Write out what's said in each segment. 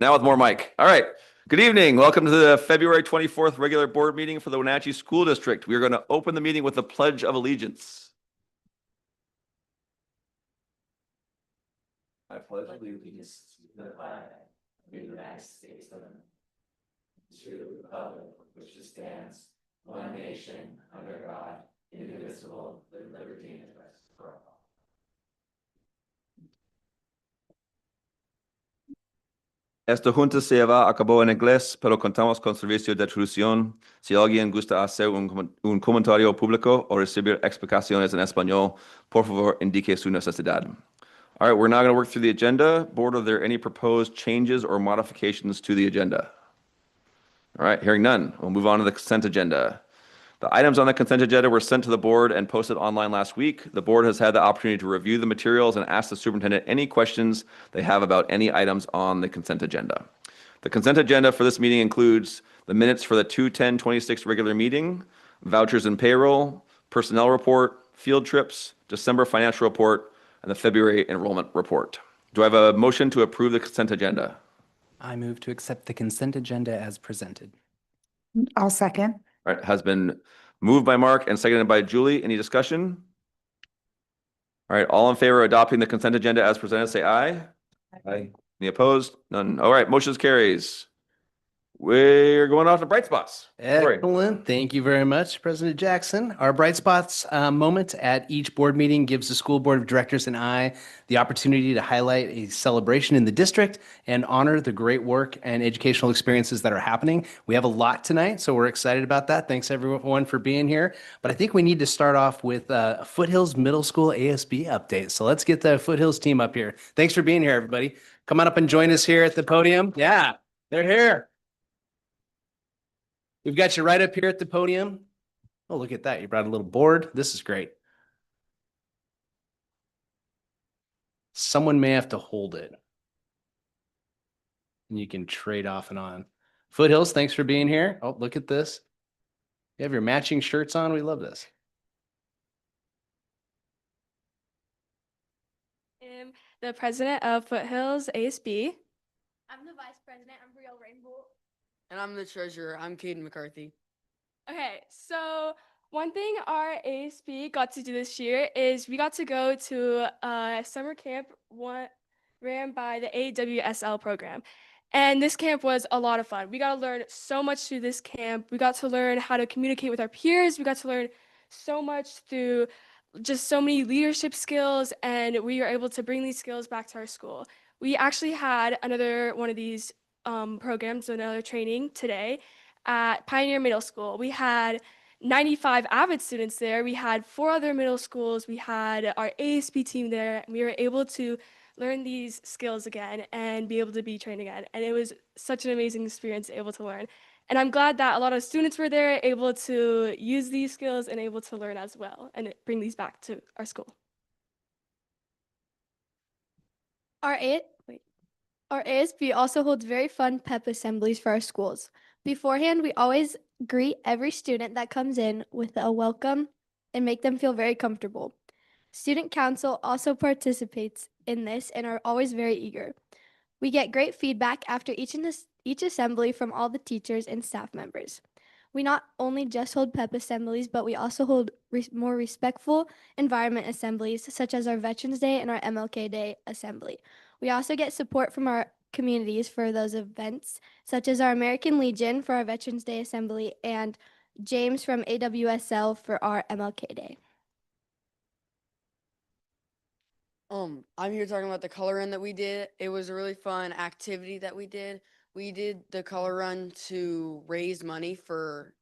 Now with more mic. All right. Good evening. Welcome to the February 24th regular board meeting for the Wenatchee School District. We are going to open the meeting with the Pledge of Allegiance. I pledge allegiance to the flag of the United States of America, to the republic which stands one nation under God, indivisible, with liberty and justice for all. Esta junta se va a cabo en inglés, pero contamos con servicio de traducción. Si alguien gusta hacer un comentario público o recibir explicaciones en español, por favor, indique su necesidad. All right, we're now going to work through the agenda. Board, are there any proposed changes or modifications to the agenda? All right, hearing none, we'll move on to the consent agenda. The items on the consent agenda were sent to the board and posted online last week. The board has had the opportunity to review the materials and ask the superintendent any questions they have about any items on the consent agenda. The consent agenda for this meeting includes the minutes for the 2/10/26 regular meeting, vouchers and payroll, personnel report, field trips, December financial report, and the February enrollment report. Do I have a motion to approve the consent agenda? I move to accept the consent agenda as presented. I'll second. All right, has been moved by Mark and seconded by Julie. Any discussion? All right, all in favor of adopting the consent agenda as presented, say aye. Aye. Any opposed? None. All right, motion carries. We're going off to bright spots. Corey. Excellent. Thank you very much, President Jackson. Our Bright Spots moment at each board meeting gives the school board of directors and I the opportunity to highlight a celebration in the district and honor the great work and educational experiences that are happening. We have a lot tonight, so we're excited about that. Thanks everyone for being here. But I think we need to start off with a Foothills Middle School ASB update. So let's get the Foothills team up here. Thanks for being here, everybody. Come on up and join us here at the podium. Yeah, they're here. We've got you right up here at the podium. Oh, look at that. You brought a little board. This is great. Someone may have to hold it. And you can trade off and on. Foothills, thanks for being here. Oh, look at this. You have your matching shirts on. We love this. I'm the president of Foothills ASB. I'm the vice president. I'm Brielle Rainbow. And I'm the treasurer. I'm Caden McCarthy. Okay, so one thing our ASB got to do this year is we got to go to a summer camp ran by the AWSL program. And this camp was a lot of fun. We got to learn so much through this camp. We got to learn how to communicate with our peers. We got to learn so much through just so many leadership skills, and we were able to bring these skills back to our school. We actually had another one of these programs, another training today at Pioneer Middle School. We had 95 AVID students there. We had 4 other middle schools. We had our ASB team there. And we were able to learn these skills again and be able to be trained again. And it was such an amazing experience able to learn. And I'm glad that a lot of students were there able to use these skills and able to learn as well and bring these back to our school. Our ASB also holds very fun PEP assemblies for our schools. Beforehand, we always greet every student that comes in with a welcome and make them feel very comfortable. Student council also participates in this and are always very eager. We get great feedback after each assembly from all the teachers and staff members. We not only just hold PEP assemblies, but we also hold more respectful environment assemblies, such as our Veterans Day and our MLK Day assembly. We also get support from our communities for those events, such as our American Legion for our Veterans Day assembly and James from AWSL for our MLK Day. I'm here talking about the color run that we did. It was a really fun activity that we did. We did the color run to raise money for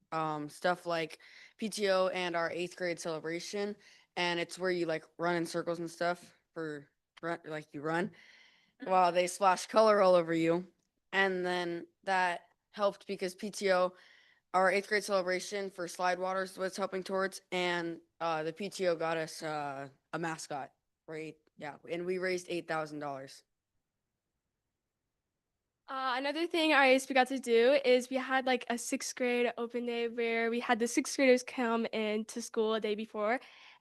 stuff like PTO and our 8th grade celebration. And it's where you like run in circles and stuff you run while they splash color all over you. And then that helped because PTO, our 8th grade celebration for Slide Waters was helping towards, and the PTO got us a mascot, right? Yeah, and we raised $8,000. Another thing our ASB got to do is we had like a 6th grade open day where we had the 6th graders come into school a day before.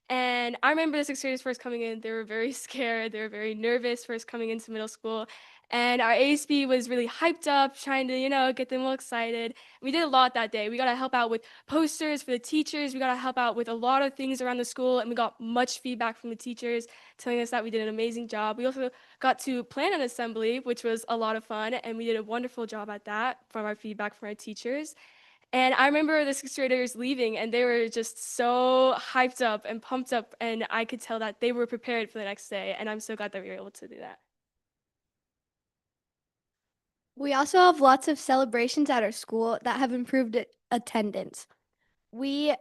And I remember the 6th graders first coming in, they were very scared. They were very nervous first coming into middle school. And our ASB was really hyped up, trying to, get them all excited. We did a lot that day. We got to help out with posters for the teachers. We got to help out with a lot of things around the school, and we got much feedback from the teachers telling us that we did an amazing job. We also got to plan an assembly, which was a lot of fun, and we did a wonderful job at that from our feedback from our teachers. And I remember the sixth graders leaving, and they were just so hyped up and pumped up, and I could tell that they were prepared for the next day, and I'm so glad that we were able to do that. We also have lots of celebrations at our school that have improved attendance. We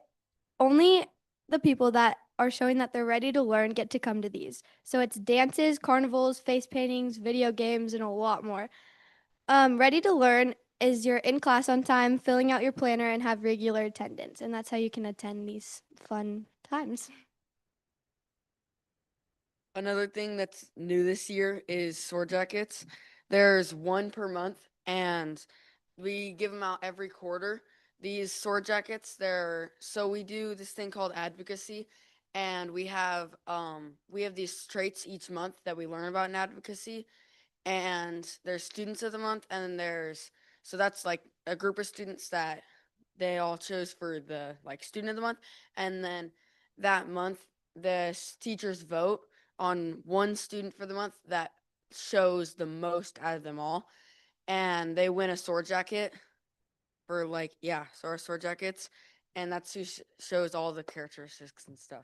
only the people that are showing that they're ready to learn get to come to these. So it's dances, carnivals, face paintings, video games, and a lot more. Ready to learn is you're in class on time, filling out your planner, and have regular attendance. And that's how you can attend these fun times. Another thing that's new this year is sword jackets. There's one per month, and we give them out every quarter. These sword jackets, we do this thing called advocacy, and we have these traits each month that we learn about in advocacy, and there's students of the month, and then that's like a group of students that they all chose for the like student of the month, and then that month teachers vote on one student for the month that shows the most out of them all, and they win a sword jacket for so our sword jackets, and that's who shows all the characteristics and stuff.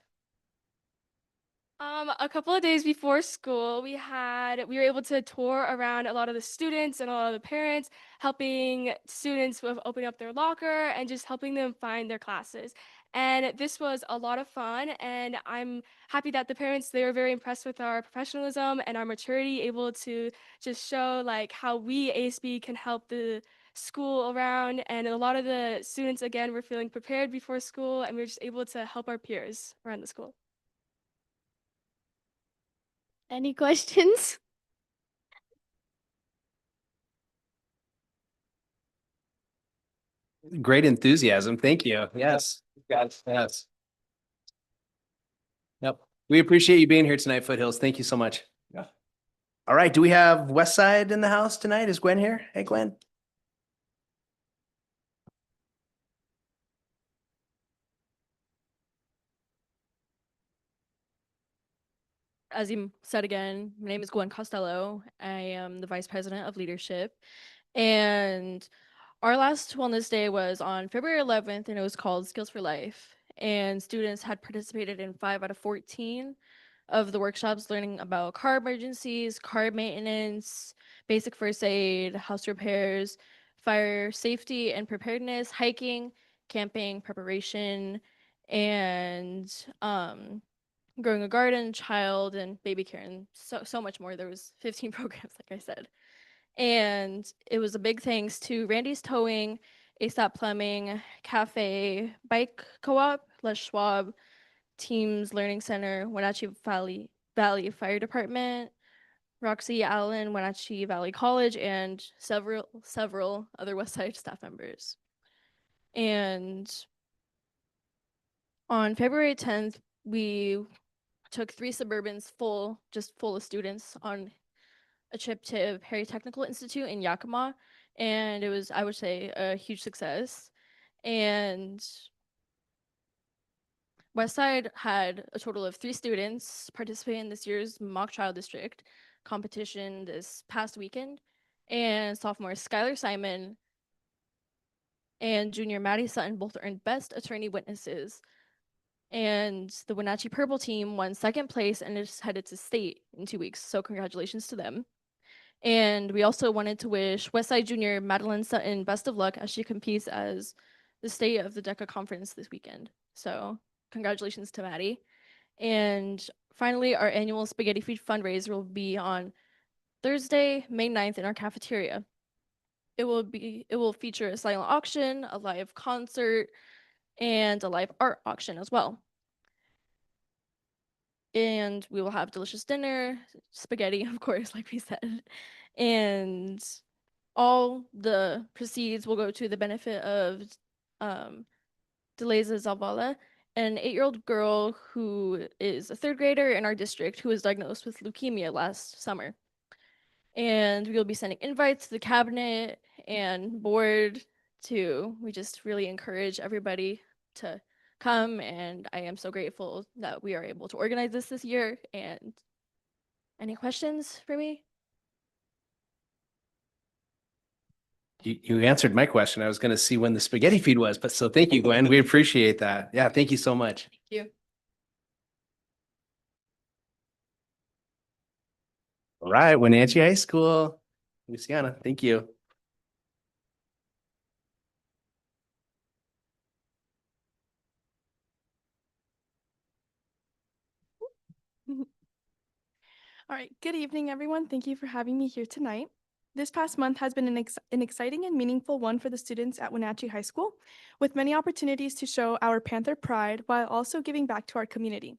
A couple of days before school, we were able to tour around a lot of the students and a lot of the parents, helping students with opening up their locker and just helping them find their classes. And this was a lot of fun, and I'm happy that the parents, they were very impressed with our professionalism and our maturity, able to just show like how we ASB can help the school around. And a lot of the students, again, were feeling prepared before school, and we were just able to help our peers around the school. Any questions? Great enthusiasm. Thank you. Yes. Yes. Yep. We appreciate you being here tonight, Foothills. Thank you so much. Yeah. All right. Do we have West Side in the house tonight? Is Gwen here? Hey, Gwen. As you said again, my name is Gwen Costello. I am the Vice President of Leadership. And our last Wellness Day was on February 11th, and it was called Skills for Life. And students had participated in 5 out of 14 of the workshops, learning about car emergencies, car maintenance, basic first aid, house repairs, fire safety and preparedness, hiking, camping, preparation, and growing a garden, child, and baby care, and so much more. There was 15 programs, like I said. And it was a big thanks to Randy's Towing, ASAP Plumbing, Cafe, Bike Co-op, Les Schwab, Teams Learning Center, Wenatchee Valley Fire Department, Roxy Allen, Wenatchee Valley College, and several other Westside staff members. And on February 10th, we took 3 Suburbans full of students on a trip to Perry Technical Institute in Yakima, and it was, I would say, a huge success. And Westside had a total of 3 students participate in this year's mock trial district competition this past weekend, and sophomore Skylar Simon and junior Maddie Sutton both earned Best Attorney Witnesses. And the Wenatchee Purple team won 2nd place and is headed to state in 2 weeks. So congratulations to them. And we also wanted to wish Westside Junior Madeline Sutton best of luck as she competes as the state of the DECA conference this weekend. So congratulations to Maddie. And finally, our annual Spaghetti Feed fundraiser will be on Thursday, May 9th in our cafeteria. It will feature a silent auction, a live concert, and a live art auction as well. And we will have delicious dinner, spaghetti, of course, like we said. And all the proceeds will go to the benefit of Deleza Zavala, an 8-year-old girl who is a 3rd grader in our district who was diagnosed with leukemia last summer. And we will be sending invites to the cabinet and board to, we just really encourage everybody to come. And I am so grateful that we are able to organize this year. And any questions for me? You answered my question. I was going to see when the spaghetti feed was, but so thank you, Gwen. We appreciate that. Yeah, thank you so much. Thank you. All right, Wenatchee High School. Luciana, thank you. All right, good evening, everyone. Thank you for having me here tonight. This past month has been an exciting and meaningful one for the students at Wenatchee High School, with many opportunities to show our Panther pride while also giving back to our community.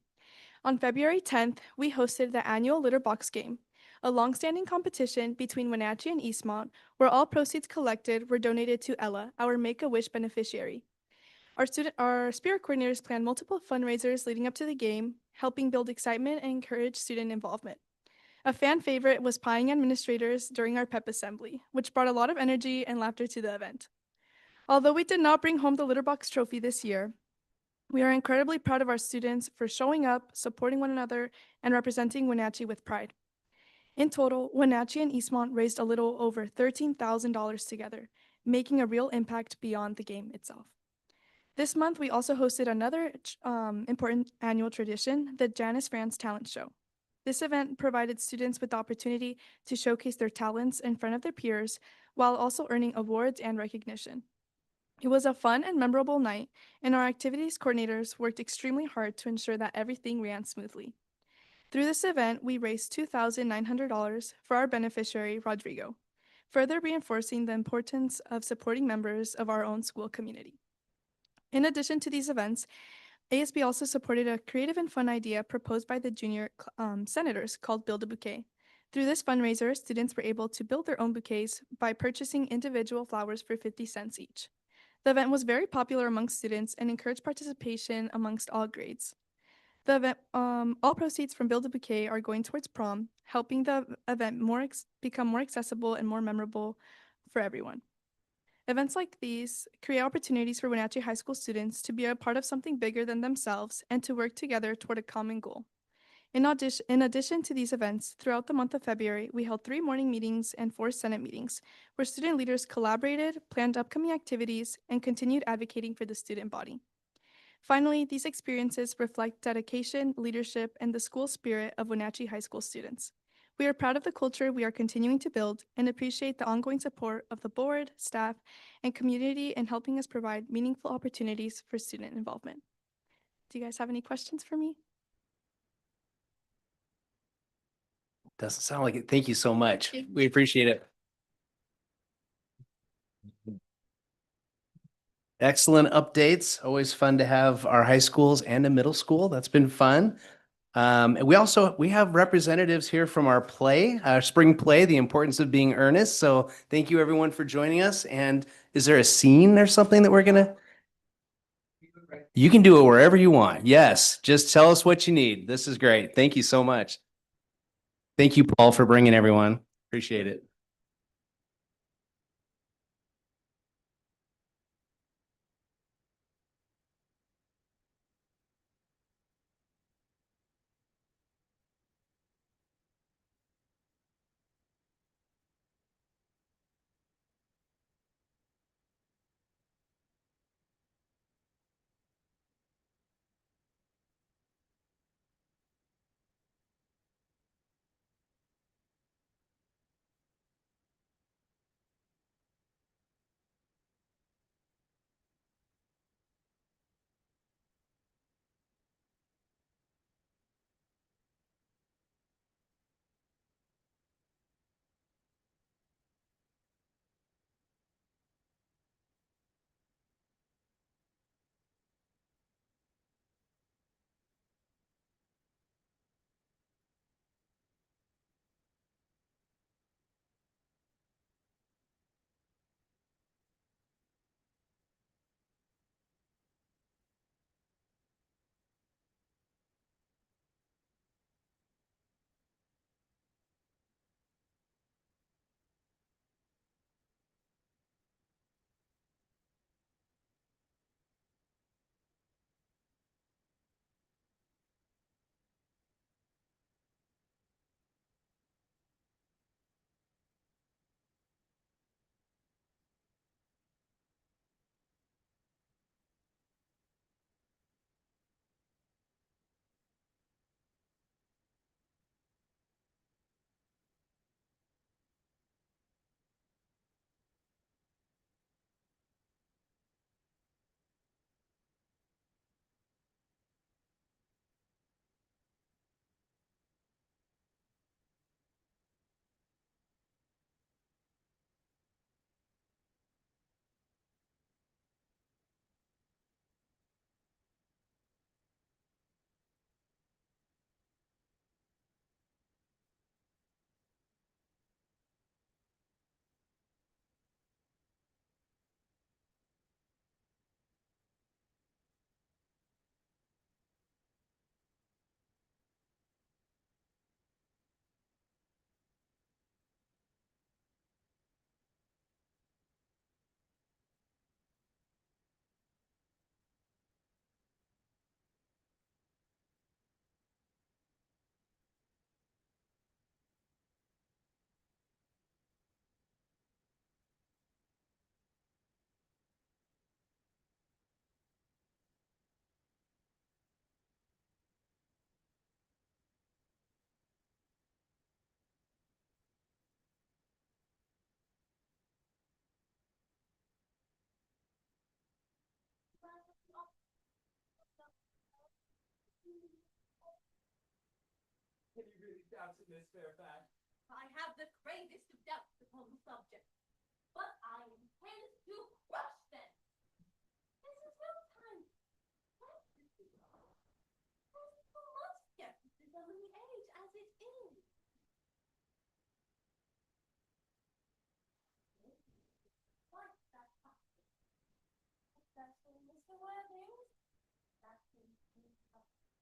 On February 10th, we hosted the annual Litter Box Game, a longstanding competition between Wenatchee and Eastmont, where all proceeds collected were donated to Ella, our Make-A-Wish beneficiary. Our spirit coordinators planned multiple fundraisers leading up to the game, helping build excitement and encourage student involvement. A fan favorite was pieing administrators during our pep assembly, which brought a lot of energy and laughter to the event. Although we did not bring home the litter box trophy this year, we are incredibly proud of our students for showing up, supporting one another, and representing Wenatchee with pride. In total, Wenatchee and Eastmont raised a little over $13,000 together, making a real impact beyond the game itself. This month, we also hosted another important annual tradition, the Janice France Talent Show. This event provided students with the opportunity to showcase their talents in front of their peers while also earning awards and recognition. It was a fun and memorable night, and our activities coordinators worked extremely hard to ensure that everything ran smoothly. Through this event, we raised $2,900 for our beneficiary, Rodrigo, further reinforcing the importance of supporting members of our own school community. In addition to these events, ASB also supported a creative and fun idea proposed by the junior senators called Build a Bouquet. Through this fundraiser, students were able to build their own bouquets by purchasing individual flowers for 50 cents each. The event was very popular amongst students and encouraged participation amongst all grades. The event, all proceeds from Build a Bouquet are going towards prom, helping the event become more accessible and more memorable for everyone. Events like these create opportunities for Wenatchee High School students to be a part of something bigger than themselves and to work together toward a common goal. In addition to these events, throughout the month of February, we held 3 morning meetings and 4 Senate meetings, where student leaders collaborated, planned upcoming activities, and continued advocating for the student body. Finally, these experiences reflect dedication, leadership, and the school spirit of Wenatchee High School students. We are proud of the culture we are continuing to build and appreciate the ongoing support of the board, staff, and community in helping us provide meaningful opportunities for student involvement. Do you guys have any questions for me? Doesn't sound like it. Thank you so much. We appreciate it. Excellent updates. Always fun to have our high schools and a middle school. That's been fun. And we have representatives here from our play, spring play, the importance of being earnest. So thank you everyone for joining us. And is there a scene or something that we're gonna? You can do it wherever you want. Yes, just tell us what you need. This is great. Thank you so much. Thank you, Paul, for bringing everyone. Appreciate it. Any really doubts in this, Fairfax? I have the greatest of doubts upon the subject, but I intend to crush them. This is no time for skepticism. There's too much skepticism in the age as it is. What's that topic? Professor Mr. Webbings? That's the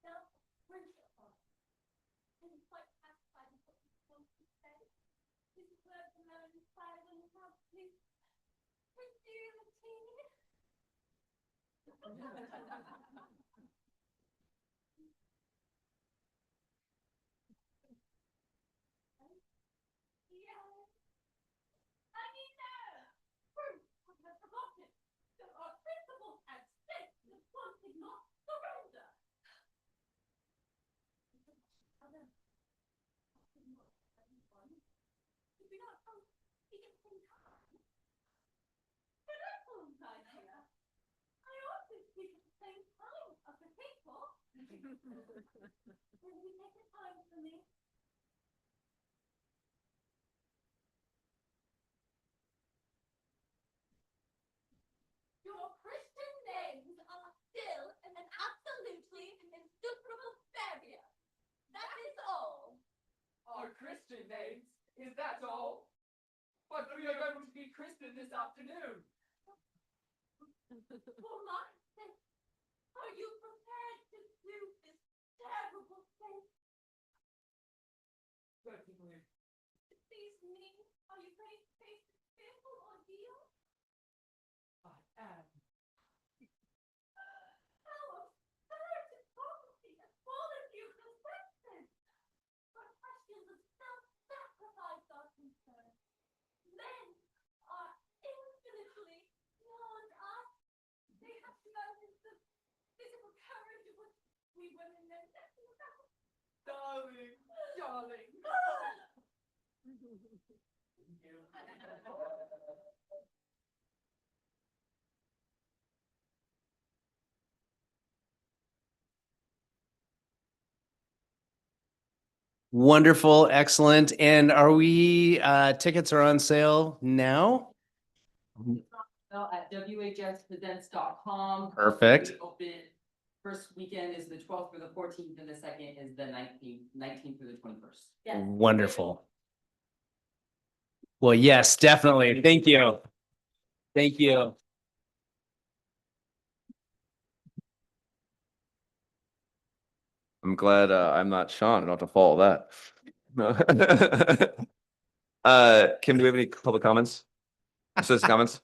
self-principle. And quite satisfied with what you're supposed to say. This is where the man inspired and how please pursue the team. Yeah. I mean, proof would have forgotten. There are principles at stake that one cannot surrender. Other, if we don't speak at the same time. An excellent idea. I often speak at the same time of the people. Will you take the time for me? Your Christian names are still an absolutely insuperable barrier. That is all. Our Christian names? Is that all? But we are going to be Christian this afternoon. For my sake, are you prepared to do this terrible thing? Certainly. Please me, are you ready to face this fearful ordeal? I am. How absurd to prophecy has fallen you confession! Where questions of self-sacrifice are concerned, men are infinitely beyond us. They have developed the physical courage of which we women know nothing about. Darling, darling. Wonderful, excellent. And are we, tickets are on sale now? At whspresents.com. Perfect. We open, first weekend is the 12th through the 14th, and the second is the 19th through the 21st. Yes. Wonderful. Well, yes, definitely. Thank you. Thank you. I'm glad I'm not Sean. I don't have to follow that. No. Kim, do we have any public comments? Citizen comments?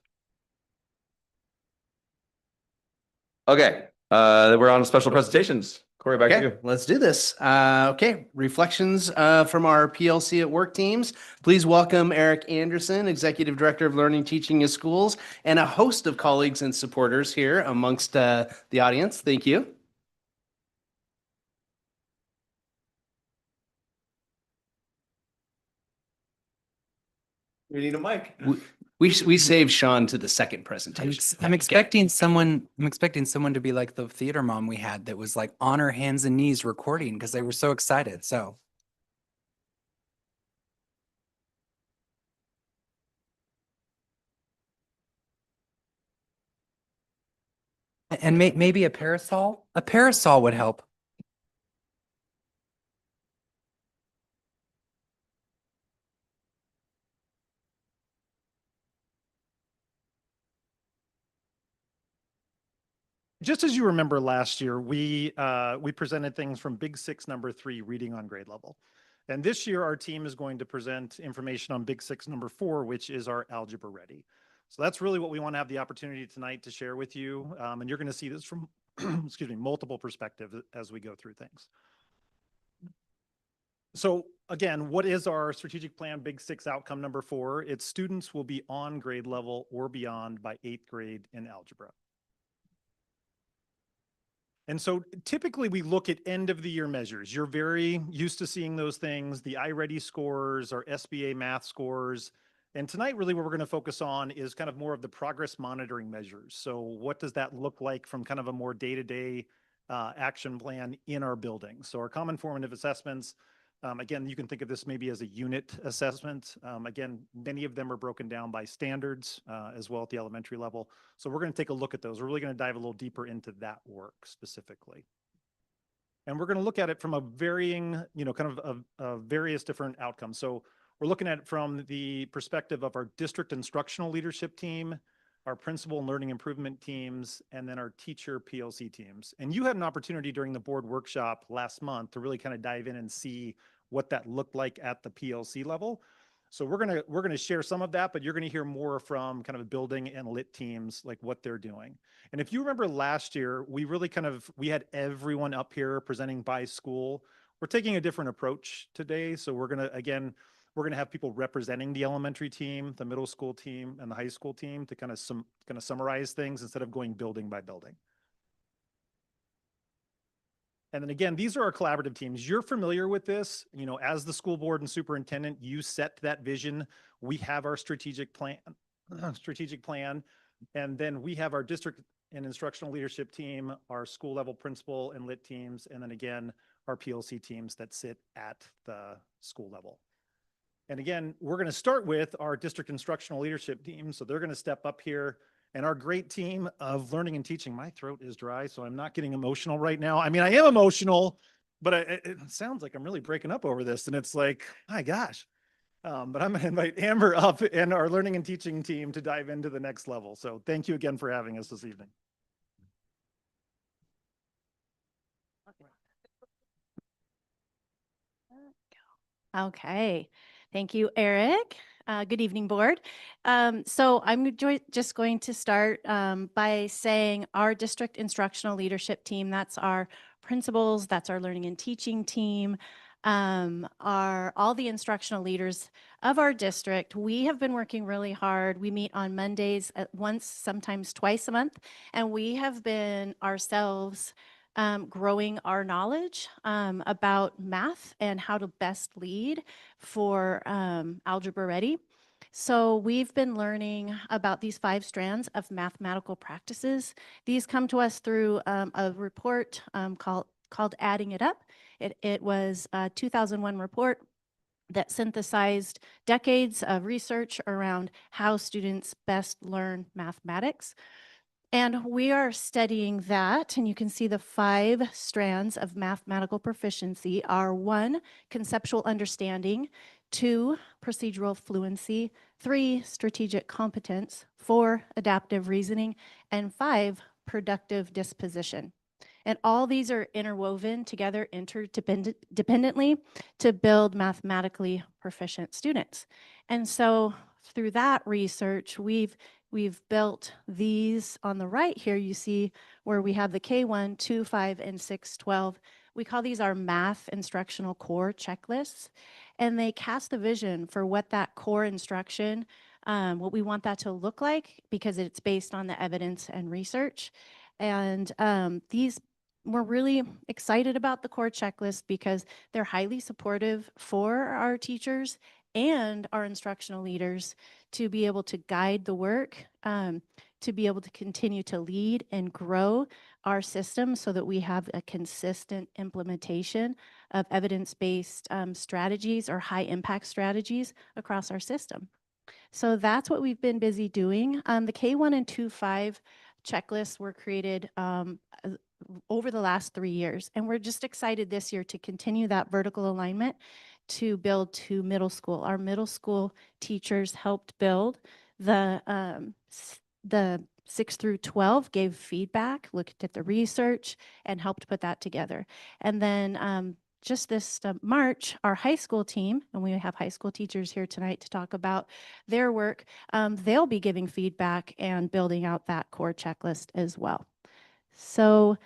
Okay, we're on special presentations. Corey, back to Okay, you. let's do this. Okay, reflections from our PLC at Work teams. Please welcome Eric Anderson, Executive Director of Learning, Teaching in Schools, and a host of colleagues and supporters here amongst the audience. Thank you. We need a mic. We saved Sean to the second presentation. I'm expecting someone to be like the theater mom we had that was like on her hands and knees recording because they were so excited. So and maybe a parasol would help. Just as you remember last year, we presented things from Big Six number 3, reading on grade level. And this year, our team is going to present information on Big Six number 4, which is our algebra ready. So that's really what we want to have the opportunity tonight to share with you. And you're going to see this from, excuse me, multiple perspectives as we go through things. So again, what is our strategic plan Big Six outcome number 4? It's students will be on grade level or beyond by 8th grade in algebra. And so typically we look at end of the year measures. You're very used to seeing those things, the iReady scores, our SBA math scores. And tonight, really what we're going to focus on is kind of more of the progress monitoring measures. So what does that look like from kind of a more day-to-day action plan in our building? So our common formative assessments, Again, you can think of this maybe as a unit assessment. Again, many of them are broken down by standards as well at the elementary level. So we're going to take a look at those. We're really going to dive a little deeper into that work specifically. And we're going to look at it from a varying, kind of various different outcomes. So we're looking at it from the perspective of our district instructional leadership team, our principal and learning improvement teams, and then our teacher PLC teams. And you had an opportunity during the board workshop last month to really kind of dive in and see what that looked like at the PLC level. So we're gonna share some of that, but you're gonna hear more from kind of building and lit teams, like what they're doing. And if you remember last year, we really we had everyone up here presenting by school. We're taking a different approach today. So we're gonna have people representing the elementary team, the middle school team, and the high school team to kind of summarize things instead of going building by building. And then again, these are our collaborative teams. You're familiar with this, as the school board and superintendent, you set that vision. We have our strategic plan, and then we have our district and instructional leadership team, our school level principal and lit teams, and then again, our PLC teams that sit at the school level. And again, we're going to start with our district instructional leadership team. So they're going to step up here. And our great team of learning and teaching. My throat is dry, so I'm not getting emotional right now. I mean, I am emotional, but it sounds like I'm really breaking up over this. And it's like, my gosh. But I'm going to invite Amber up and our learning and teaching team to dive into the next level. So thank you again for having us this evening. Okay. Thank you, Eric. Good evening, board. So I'm just going to start by saying our district instructional leadership team, that's our principals, that's our learning and teaching team, are all the instructional leaders of our district. We have been working really hard. We meet on Mondays at once, sometimes twice a month, and we have been ourselves growing our knowledge about math and how to best lead for Algebra Ready. So we've been learning about these 5 strands of mathematical practices. These come to us through a report called Adding It Up. It was a 2001 report that synthesized decades of research around how students best learn mathematics. And we are studying that, and you can see the 5 strands of mathematical proficiency are 1, conceptual understanding, 2, procedural fluency, 3, strategic competence, 4, adaptive reasoning, and 5, productive disposition. And all these are interwoven together interdependently to build mathematically proficient students. And so through that research, we've built these on the right here. You see where we have the K1, 2, 5, and 6, 12. We call these our math instructional core checklists, and they cast the vision for what that core instruction, what we want that to look like, because it's based on the evidence and research. And we're really excited about the core checklist because they're highly supportive for our teachers and our instructional leaders to be able to guide the work, to be able to continue to lead and grow our system so that we have a consistent implementation of evidence-based strategies or high impact strategies across our system. So that's what we've been busy doing. The K1 and 2-5 checklists were created over the last 3 years, and we're just excited this year to continue that vertical alignment to build to middle school. Our middle school teachers helped build the 6 through 12, gave feedback, looked at the research, and helped put that together. And then just this March, our high school team, and we have high school teachers here tonight to talk about their work, they'll be giving feedback and building out that core checklist as well. So,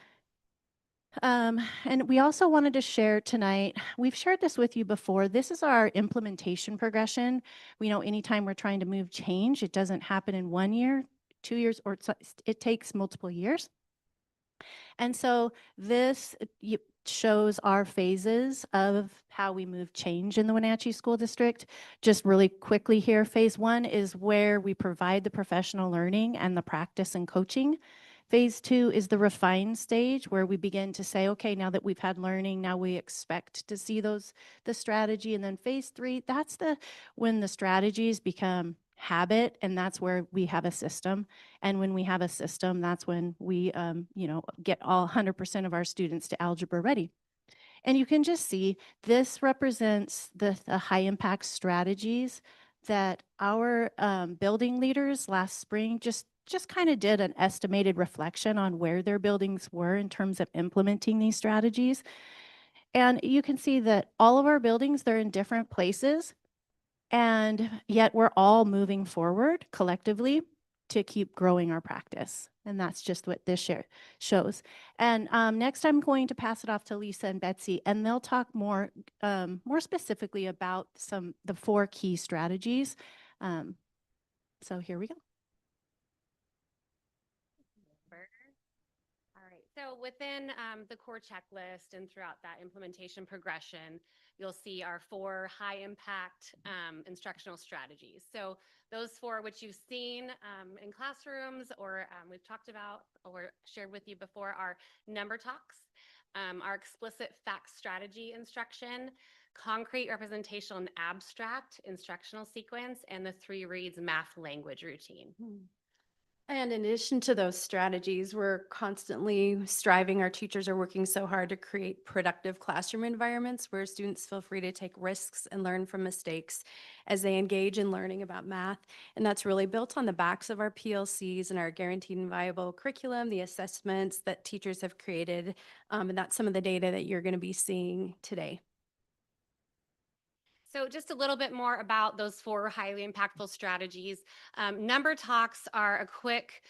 and we also wanted to share tonight, we've shared this with you before, this is our implementation progression. We know anytime we're trying to move change, it doesn't happen in 1 year, 2 years, or it takes multiple years. And so this shows our phases of how we move change in the Wenatchee School District. Just really quickly here, phase 1 is where we provide the professional learning and the practice and coaching. Phase 2 is the refine stage where we begin to say, okay, now that we've had learning, now we expect to see the strategy. And then phase 3, that's when the strategies become habit, and that's where we have a system. And when we have a system, that's when we, get all 100% of our students to algebra ready. And you can just see this represents the high impact strategies that our building leaders last spring just kind of did an estimated reflection on where their buildings were in terms of implementing these strategies. And you can see that all of our buildings, they're in different places, and yet we're all moving forward collectively to keep growing our practice. And that's just what this shows. And next I'm going to pass it off to Lisa and Betsy, and they'll talk more specifically about the 4 key strategies. So here we go. All right, so within the core checklist and throughout that implementation progression, you'll see our 4 high impact instructional strategies. So those 4 which you've seen in classrooms or we've talked about or shared with you before are number talks, our explicit fact strategy instruction, concrete representational and abstract instructional sequence, and the 3 reads math language routine. And in addition to those strategies, we're constantly striving. Our teachers are working so hard to create productive classroom environments where students feel free to take risks and learn from mistakes as they engage in learning about math. And that's really built on the backs of our PLCs and our guaranteed and viable curriculum, the assessments that teachers have created. And that's some of the data that you're going to be seeing today. So just a little bit more about those 4 highly impactful strategies. Number talks are a quick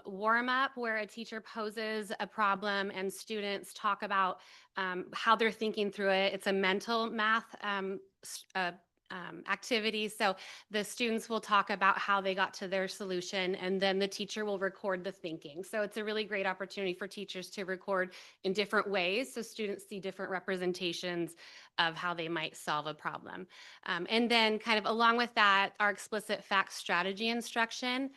warm up where a teacher poses a problem and students talk about how they're thinking through it. It's a mental math activity. So the students will talk about how they got to their solution, and then the teacher will record the thinking. So it's a really great opportunity for teachers to record in different ways so students see different representations of how they might solve a problem. And then kind of along with that, our explicit fact strategy instruction,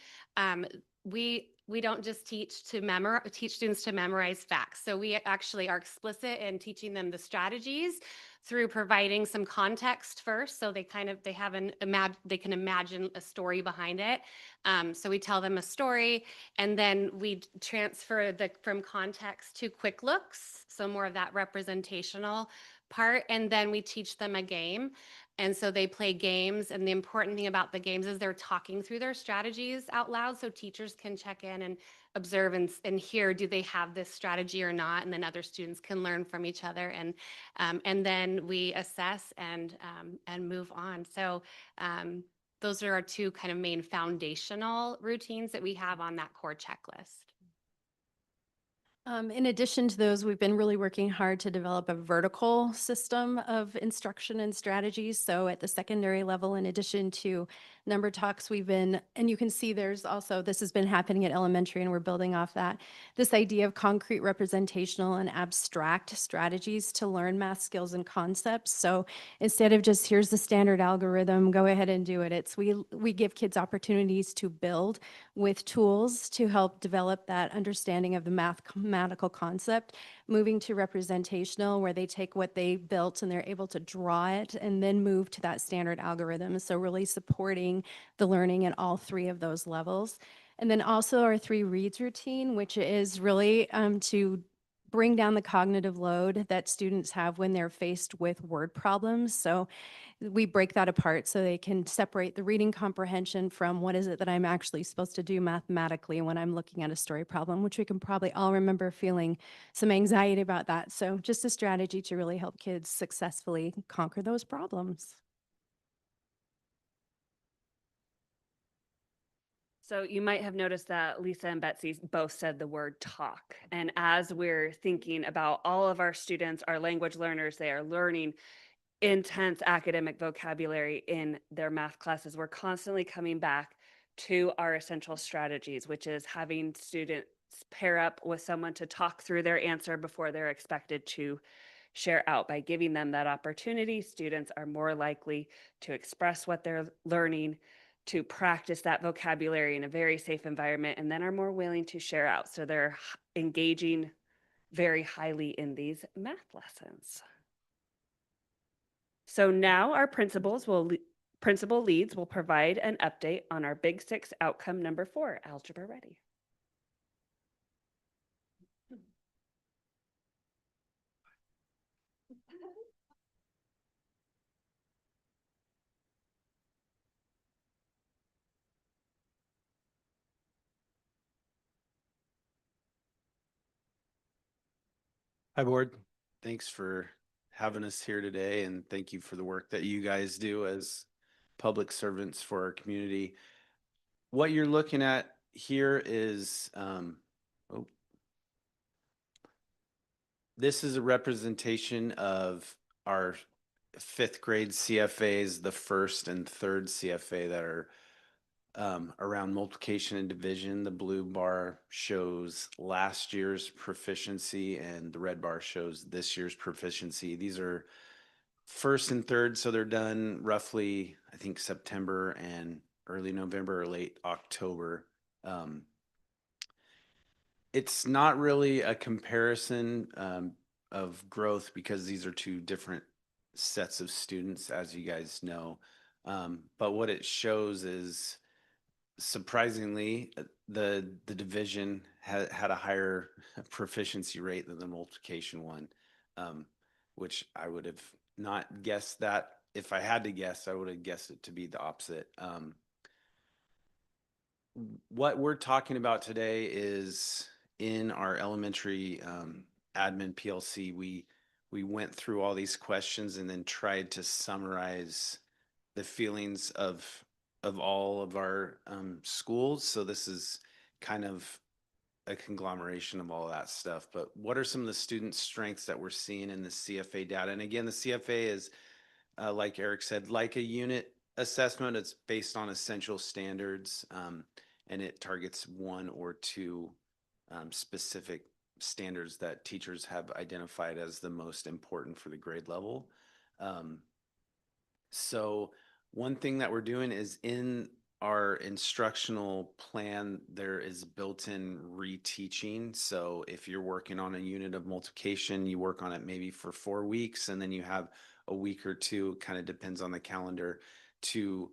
we don't just teach students to memorize facts. So we actually are explicit in teaching them the strategies through providing some context first, so they can imagine a story behind it. So we tell them a story, and then we transfer from context to quick looks, so more of that representational part, and then we teach them a game. And so they play games, and the important thing about the games is they're talking through their strategies out loud, so teachers can check in and observe and hear, do they have this strategy or not? And then other students can learn from each other, and then we assess and move on. So those are our 2 kind of main foundational routines that we have on that core checklist. In addition to those, we've been really working hard to develop a vertical system of instruction and strategies. So at the secondary level, in addition to number talks, and you can see there's also, this has been happening at elementary and we're building off that, this idea of concrete representational and abstract strategies to learn math skills and concepts. So instead of just, here's the standard algorithm, go ahead and do it, we give kids opportunities to build with tools to help develop that understanding of the mathematical concept, moving to representational, where they take what they built and they're able to draw it and then move to that standard algorithm. So really supporting the learning at all 3 of those levels. And then also our 3 reads routine, which is really to bring down the cognitive load that students have when they're faced with word problems. So we break that apart so they can separate the reading comprehension from what is it that I'm actually supposed to do mathematically when I'm looking at a story problem, which we can probably all remember feeling some anxiety about that. So just a strategy to really help kids successfully conquer those problems. So you might have noticed that Lisa and Betsy both said the word talk. And as we're thinking about all of our students, our language learners, they are learning intense academic vocabulary in their math classes. We're constantly coming back to our essential strategies, which is having students pair up with someone to talk through their answer before they're expected to share out. By giving them that opportunity, students are more likely to express what they're learning, to practice that vocabulary in a very safe environment, and then are more willing to share out. So they're engaging very highly in these math lessons. So now our principal leads will provide an update on our Big Six outcome number 4, Algebra Ready. Hi, board. Thanks for having us here today, and thank you for the work that you guys do as public servants for our community. What you're looking at here is, this is a representation of our 5th grade CFAs, the 1st and 3rd CFA that are around multiplication and division. The blue bar shows last year's proficiency and the red bar shows this year's proficiency. These are 1st and 3rd, so they're done roughly, I think, September and early November or late October. It's not really a comparison of growth because these are 2 different sets of students, as you guys know. But what it shows is, surprisingly, the division had a higher proficiency rate than the multiplication one, which I would have not guessed that. If I had to guess, I would have guessed it to be the opposite. What we're talking about today is in our elementary admin PLC, we went through all these questions and then tried to summarize the feelings of all of our schools. So this is kind of a conglomeration of all of that stuff. But what are some of the student strengths that we're seeing in the CFA data? And again, the CFA is, like Eric said, like a unit assessment. It's based on essential standards, and it targets 1 or 2 specific standards that teachers have identified as the most important for the grade level. So one thing that we're doing is in our instructional plan, there is built-in reteaching. So if you're working on a unit of multiplication, you work on it maybe for 4 weeks, and then you have a week or 2, kind of depends on the calendar, to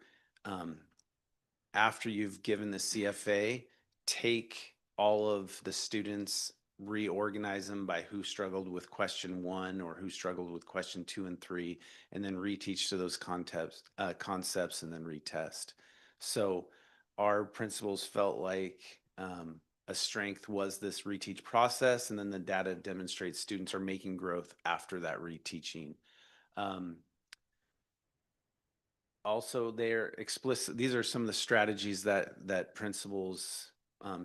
after you've given the CFA, take all of the students, reorganize them by who struggled with question 1 or who struggled with question 2 and 3, and then reteach to those concepts and then retest. So our principals felt like a strength was this reteach process, and then the data demonstrates students are making growth after that reteaching. Also, they're explicit. These are some of the strategies that principals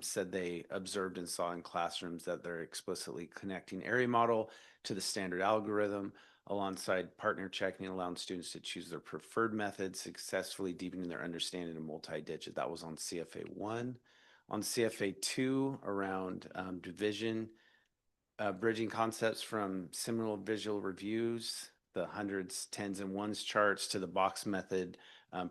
said they observed and saw in classrooms, that they're explicitly connecting area model to the standard algorithm alongside partner checking, allowing students to choose their preferred method, successfully deepening their understanding of multi-digit. That was on CFA 1. On CFA 2, around division, bridging concepts from similar visual reviews, the hundreds, tens, and ones charts to the box method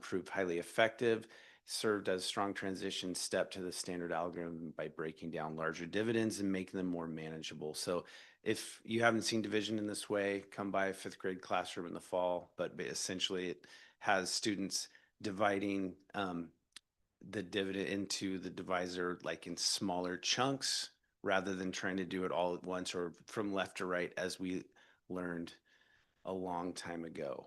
proved highly effective, served as a strong transition step to the standard algorithm by breaking down larger dividends and making them more manageable. So if you haven't seen division in this way, come by a 5th grade classroom in the fall, but essentially it has students dividing the dividend into the divisor like in smaller chunks, rather than trying to do it all at once or from left to right, as we learned a long time ago.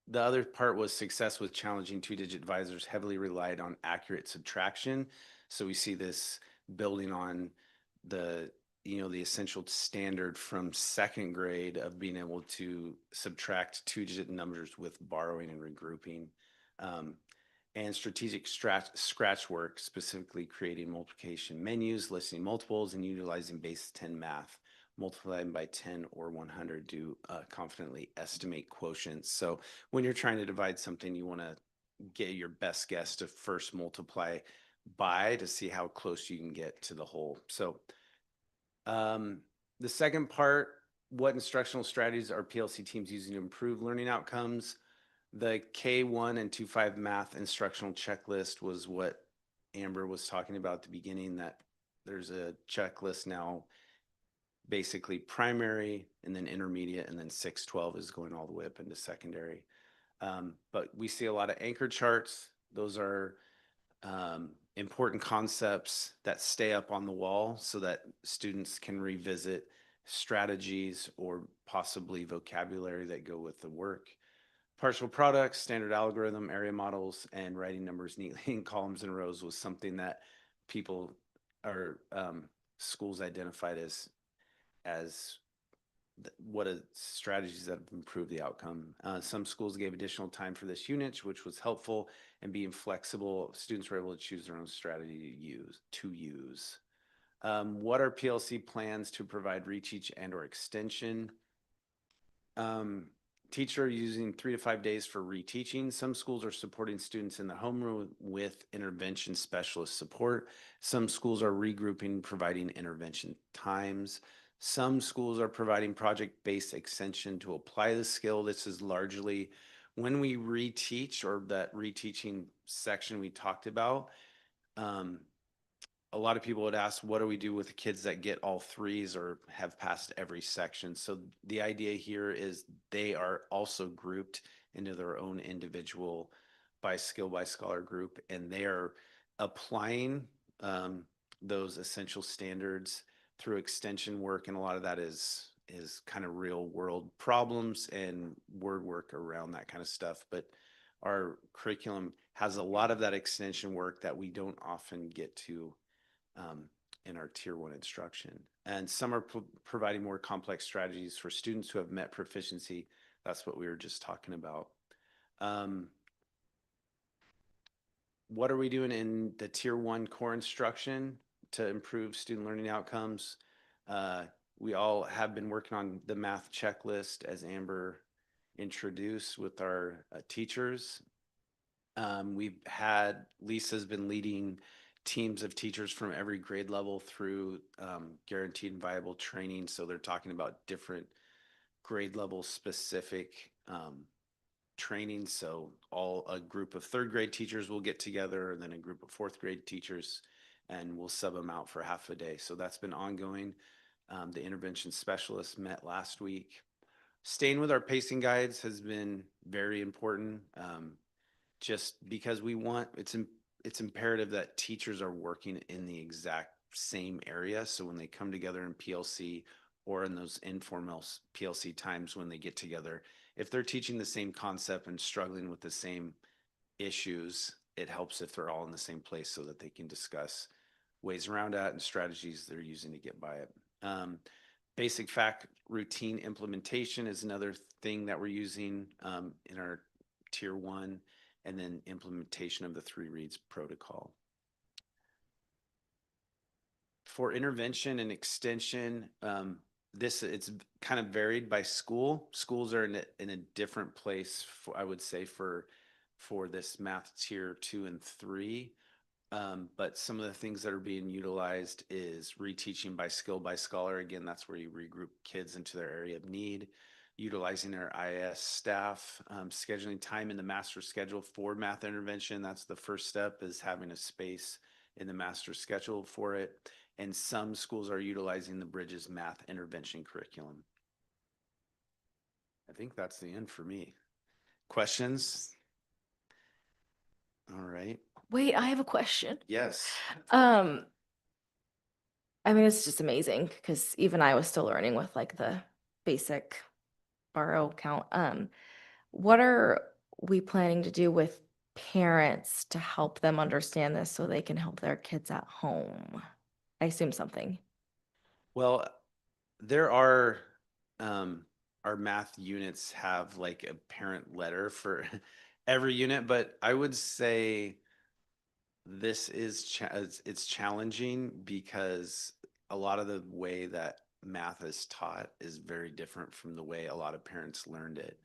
The other part was success with challenging 2-digit divisors heavily relied on accurate subtraction. So we see this building on the essential standard from 2nd grade of being able to subtract 2-digit numbers with borrowing and regrouping. And strategic scratch work, specifically creating multiplication menus, listing multiples, and utilizing base 10 math, multiplying by 10 or 100 to confidently estimate quotients. So when you're trying to divide something, you want to get your best guess to first multiply by to see how close you can get to the whole. So the second part, what instructional strategies are PLC teams using to improve learning outcomes? The K1 and 2.5 math instructional checklist was what Amber was talking about at the beginning, that there's a checklist now, basically primary and then intermediate, and then 6-12 is going all the way up into secondary. But we see a lot of anchor charts. Those are important concepts that stay up on the wall so that students can revisit strategies or possibly vocabulary that go with the work. Partial products, standard algorithm, area models, and writing numbers neatly in columns and rows was something that people or schools identified as what are strategies that have improved the outcome. Some schools gave additional time for this unit, which was helpful, and being flexible, students were able to choose their own strategy to use. What are PLC plans to provide reteach and or extension? Teacher using 3 to 5 days for reteaching. Some schools are supporting students in the homeroom with intervention specialist support. Some schools are regrouping, providing intervention times. Some schools are providing project-based extension to apply the skill. This is largely when we reteach, or that reteaching section we talked about. A lot of people would ask, what do we do with the kids that get all threes or have passed every section? So the idea here is they are also grouped into their own individual by skill by scholar group, and they are applying those essential standards through extension work. And a lot of that is kind of real world problems and word work around that kind of stuff. But our curriculum has a lot of that extension work that we don't often get to in our tier 1 instruction. And some are providing more complex strategies for students who have met proficiency. That's what we were just talking about. What are we doing in the tier 1 core instruction to improve student learning outcomes? We all have been working on the math checklist, as Amber introduced, with our teachers. Lisa's been leading teams of teachers from every grade level through guaranteed and viable training. So they're talking about different grade level specific training. So a group of 3rd grade teachers will get together, and then a group of 4th grade teachers, and we'll sub them out for half a day. So that's been ongoing. The intervention specialist met last week. Staying with our pacing guides has been very important. Just because it's imperative that teachers are working in the exact same area. So when they come together in PLC or in those informal PLC times when they get together, if they're teaching the same concept and struggling with the same issues, it helps if they're all in the same place so that they can discuss ways around that and strategies they're using to get by it. Basic fact routine implementation is another thing that we're using in our tier 1. And then implementation of the 3 reads protocol. For intervention and extension, it's kind of varied by school. Schools are in a different place, I would say, for this math tier 2 and 3. But some of the things that are being utilized is reteaching by skill by scholar. Again, that's where you regroup kids into their area of need. Utilizing our IS staff, scheduling time in the master schedule for math intervention. That's the first step, is having a space in the master schedule for it. And some schools are utilizing the Bridges math intervention curriculum. I think that's the end for me. Questions? All right. Wait, I have a question. Yes. I mean, it's just amazing because even I was still learning with like the basic borrow count. What are we planning to do with parents to help them understand this so they can help their kids at home? I assume something. Well, there are our math units have like a parent letter for every unit, but I would say this is it's challenging because a lot of the way that math is taught is very different from the way a lot of parents learned it.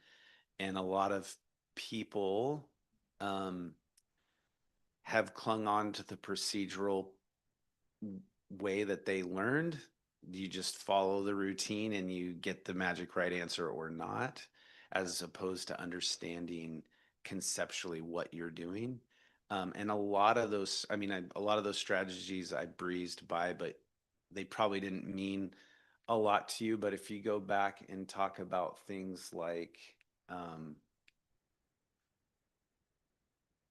And a lot of people have clung on to the procedural way that they learned. You just follow the routine and you get the magic right answer or not, as opposed to understanding conceptually what you're doing. And a lot of those, I mean, a lot of those strategies I breezed by, but they probably didn't mean a lot to you. But if you go back and talk about things like, let's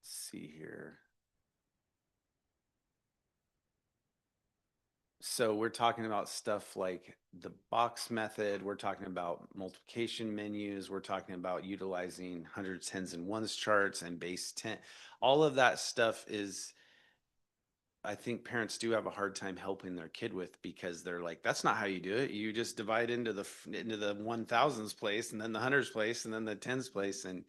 see here. So we're talking about stuff like the box method. We're talking about multiplication menus. We're talking about utilizing hundreds, tens, and ones charts and base 10. All of that stuff is, I think parents do have a hard time helping their kid with, because they're like, that's not how you do it. You just divide into the 1000s place, and then the hundreds place, and then the tens place. And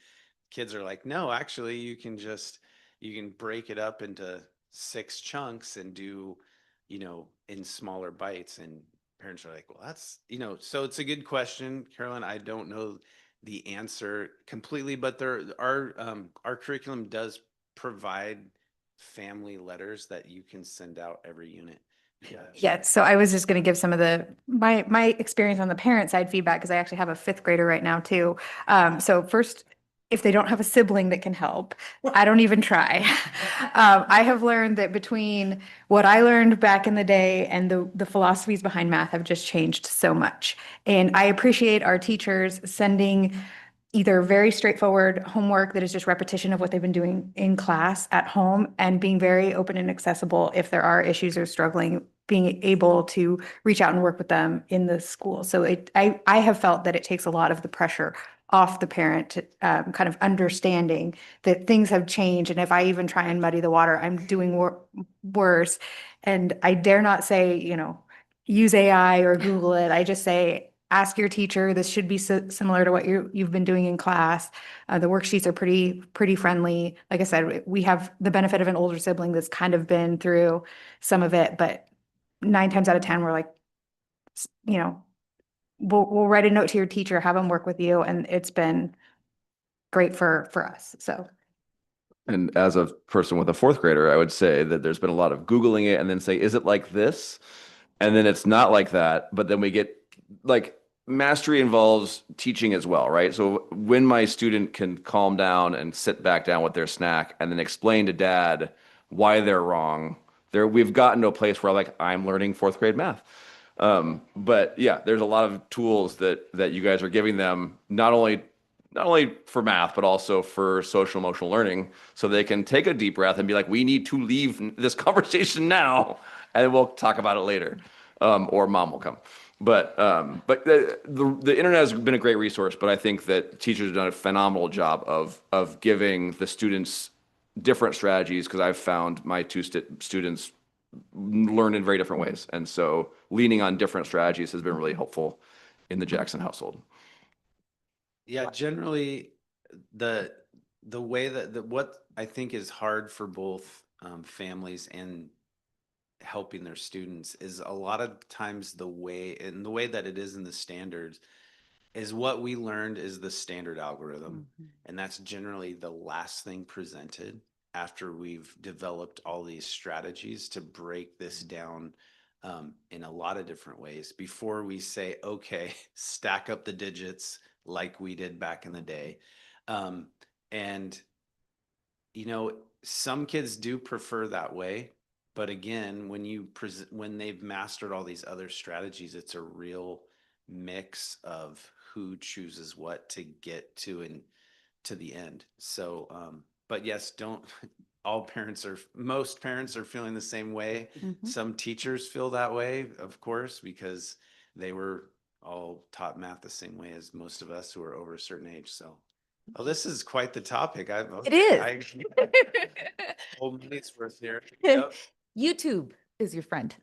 kids are like, no, actually you can break it up into 6 chunks and do, in smaller bites. And parents are like, well, that's, so it's a good question, Carolyn. I don't know the answer completely, but our curriculum does provide family letters that you can send out every unit. Yeah, so I was just going to give some of my experience on the parent side feedback, because I actually have a 5th grader right now too. So first, if they don't have a sibling that can help, I don't even try. I have learned that between what I learned back in the day and the philosophies behind math have just changed so much. And I appreciate our teachers sending either very straightforward homework that is just repetition of what they've been doing in class at home, and being very open and accessible if there are issues or struggling, being able to reach out and work with them in the school. So I have felt that it takes a lot of the pressure off the parent, kind of understanding that things have changed. And if I even try and muddy the water, I'm doing worse. And I dare not say, use AI or Google it. I just say, ask your teacher. This should be similar to what you've been doing in class. The worksheets are pretty friendly. Like I said, we have the benefit of an older sibling that's kind of been through some of it, but 9 times out of 10, we're like, we'll write a note to your teacher, have them work with you, and it's been great for us. So. And as a person with a 4th grader, I would say that there's been a lot of Googling it and then say, is it like this? And then it's not like that. But then we get like, mastery involves teaching as well, right? So when my student can calm down and sit back down with their snack and then explain to dad why they're wrong, we've gotten to a place where I'm learning 4th grade math. But yeah, there's a lot of tools that you guys are giving them, not only for math, but also for social emotional learning, so they can take a deep breath and be like, we need to leave this conversation now, and we'll talk about it later, or mom will come. But the internet has been a great resource, but I think that teachers have done a phenomenal job of giving the students different strategies, because I've found my 2 students learn in very different ways. And so leaning on different strategies has been really helpful in the Jackson household. Yeah, generally the way that what I think is hard for both families and helping their students is a lot of times the way that it is in the standards is what we learned is the standard algorithm. And that's generally the last thing presented after we've developed all these strategies to break this down in a lot of different ways before we say, okay, stack up the digits like we did back in the day. And, some kids do prefer that way. But again, when they've mastered all these other strategies, it's a real mix of who chooses what to get to and to the end. So, but yes, most parents are feeling the same way. Some teachers feel that way, of course, because they were all taught math the same way as most of us who are over a certain age. So, oh, this is quite the topic. It is. Whole money's worth here. YouTube is your friend.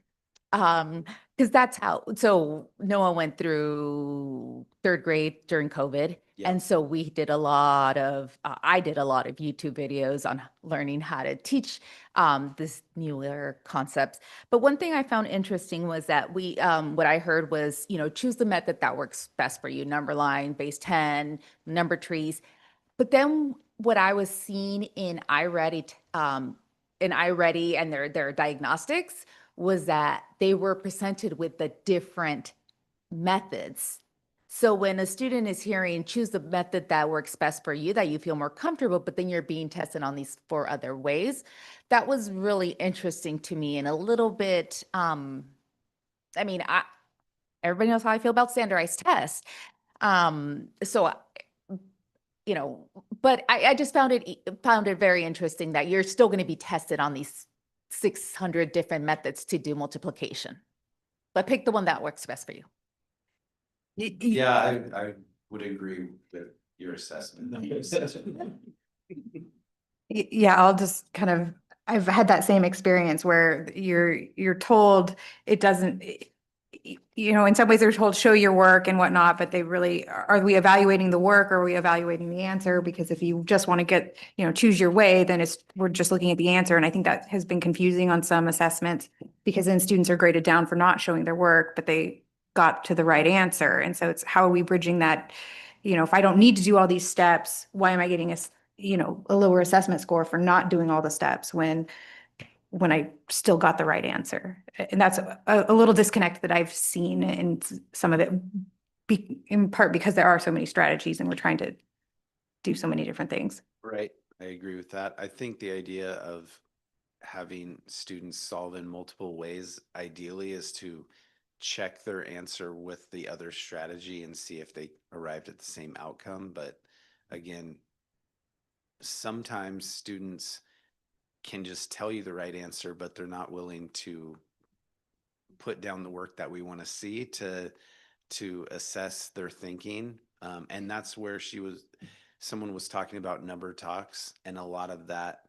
Because that's how, so Noah went through 3rd grade during COVID. Yeah. And so we did a lot of, I did a lot of YouTube videos on learning how to teach this newer concepts. But one thing I found interesting was that what I heard was, choose the method that works best for you, number line, base 10, number trees. But then what I was seeing in iReady and their diagnostics was that they were presented with the different methods So when a student is hearing, choose the method that works best for you, that you feel more comfortable, but then you're being tested on these 4 other ways, that was really interesting to me and a little bit, I mean, everybody knows how I feel about standardized tests. So, you know, but I just found it very interesting that you're still going to be tested on these 600 different methods to do multiplication. But pick the one that works best for you. Yeah, I would agree with your assessment. Yeah, I'll just kind of, I've had that same experience where you're told it doesn't, you know, in some ways they're told show your work and whatnot, but they really, are we evaluating the work or are we evaluating the answer? Because if you just want to get, you know, choose your way, then we're just looking at the answer. And I think that has been confusing on some assessments because then students are graded down for not showing their work, but they got to the right answer. And so it's how are we bridging that? You know, if I don't need to do all these steps, why am I getting a lower assessment score for not doing all the steps when I still got the right answer? And that's a little disconnect that I've seen in some of it, in part because there are so many strategies and we're trying to do so many different things. Right. I agree with that. I think the idea of having students solve in multiple ways ideally is to check their answer with the other strategy and see if they arrived at the same outcome. But again, sometimes students can just tell you the right answer, but they're not willing to put down the work that we want to see to assess their thinking. And that's where someone was talking about number talks, and a lot of that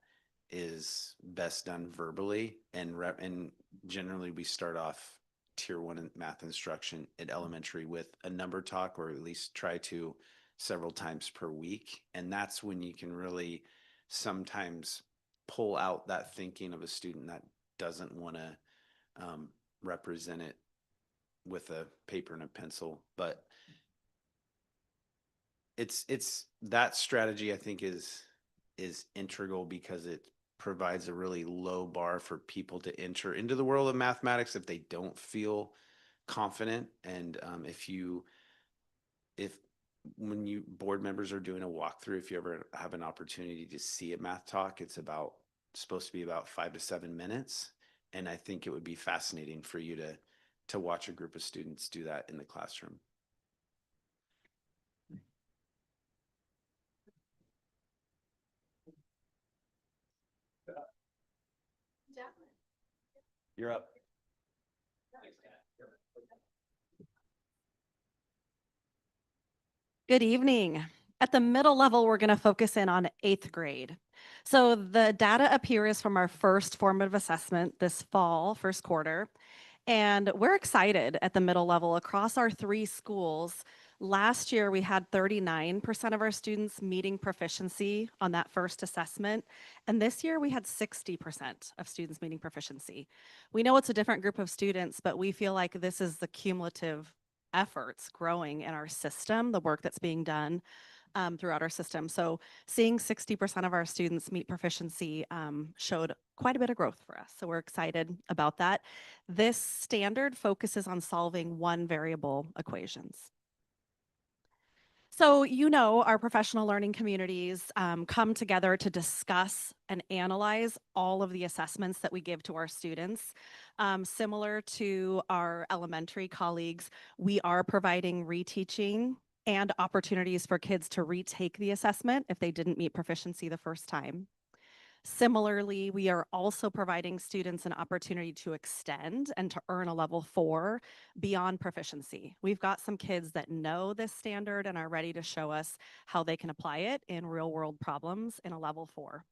is best done verbally, and generally we start off tier 1 in math instruction at elementary with a number talk, or at least try to several times per week. And that's when you can really sometimes pull out that thinking of a student that doesn't want to represent it with a paper and a pencil. But it's that strategy I think is integral because it provides a really low bar for people to enter into the world of mathematics if they don't feel confident. And if when you board members are doing a walkthrough, if you ever have an opportunity to see a math talk, it's supposed to be about 5 to 7 minutes. And I think it would be fascinating for you to watch a group of students do that in the classroom. You're up. Good evening. At the middle level, we're going to focus in on 8th grade. So the data up here is from our first formative assessment this fall, first quarter. And we're excited at the middle level across our 3 schools. Last year, we had 39% of our students meeting proficiency on that first assessment. And this year, we had 60% of students meeting proficiency. We know it's a different group of students, but we feel like this is the cumulative efforts growing in our system, the work that's being done throughout our system. So seeing 60% of our students meet proficiency showed quite a bit of growth for us. So we're excited about that. This standard focuses on solving one variable equations. So, you know, our professional learning communities come together to discuss and analyze all of the assessments that we give to our students. Similar to our elementary colleagues, we are providing reteaching and opportunities for kids to retake the assessment if they didn't meet proficiency the first time. Similarly, we are also providing students an opportunity to extend and to earn a level 4 beyond proficiency. We've got some kids that know this standard and are ready to show us how they can apply it in real world problems in a level 4.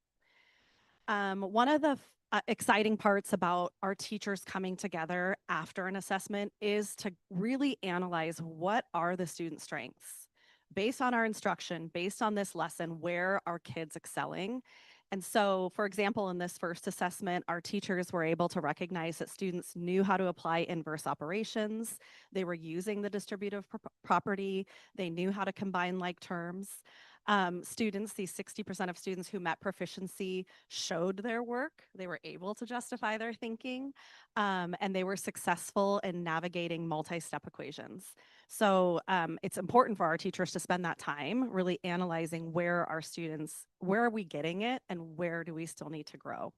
One of the exciting parts about our teachers coming together after an assessment is to really analyze what are the student strengths. Based on our instruction, based on this lesson, where are kids excelling? And so, for example, in this first assessment, our teachers were able to recognize that students knew how to apply inverse operations. They were using the distributive property. They knew how to combine like terms. These 60% of students who met proficiency showed their work. They were able to justify their thinking, and they were successful in navigating multi-step equations. So it's important for our teachers to spend that time really analyzing where our students, where are we getting it and where do we still need to grow.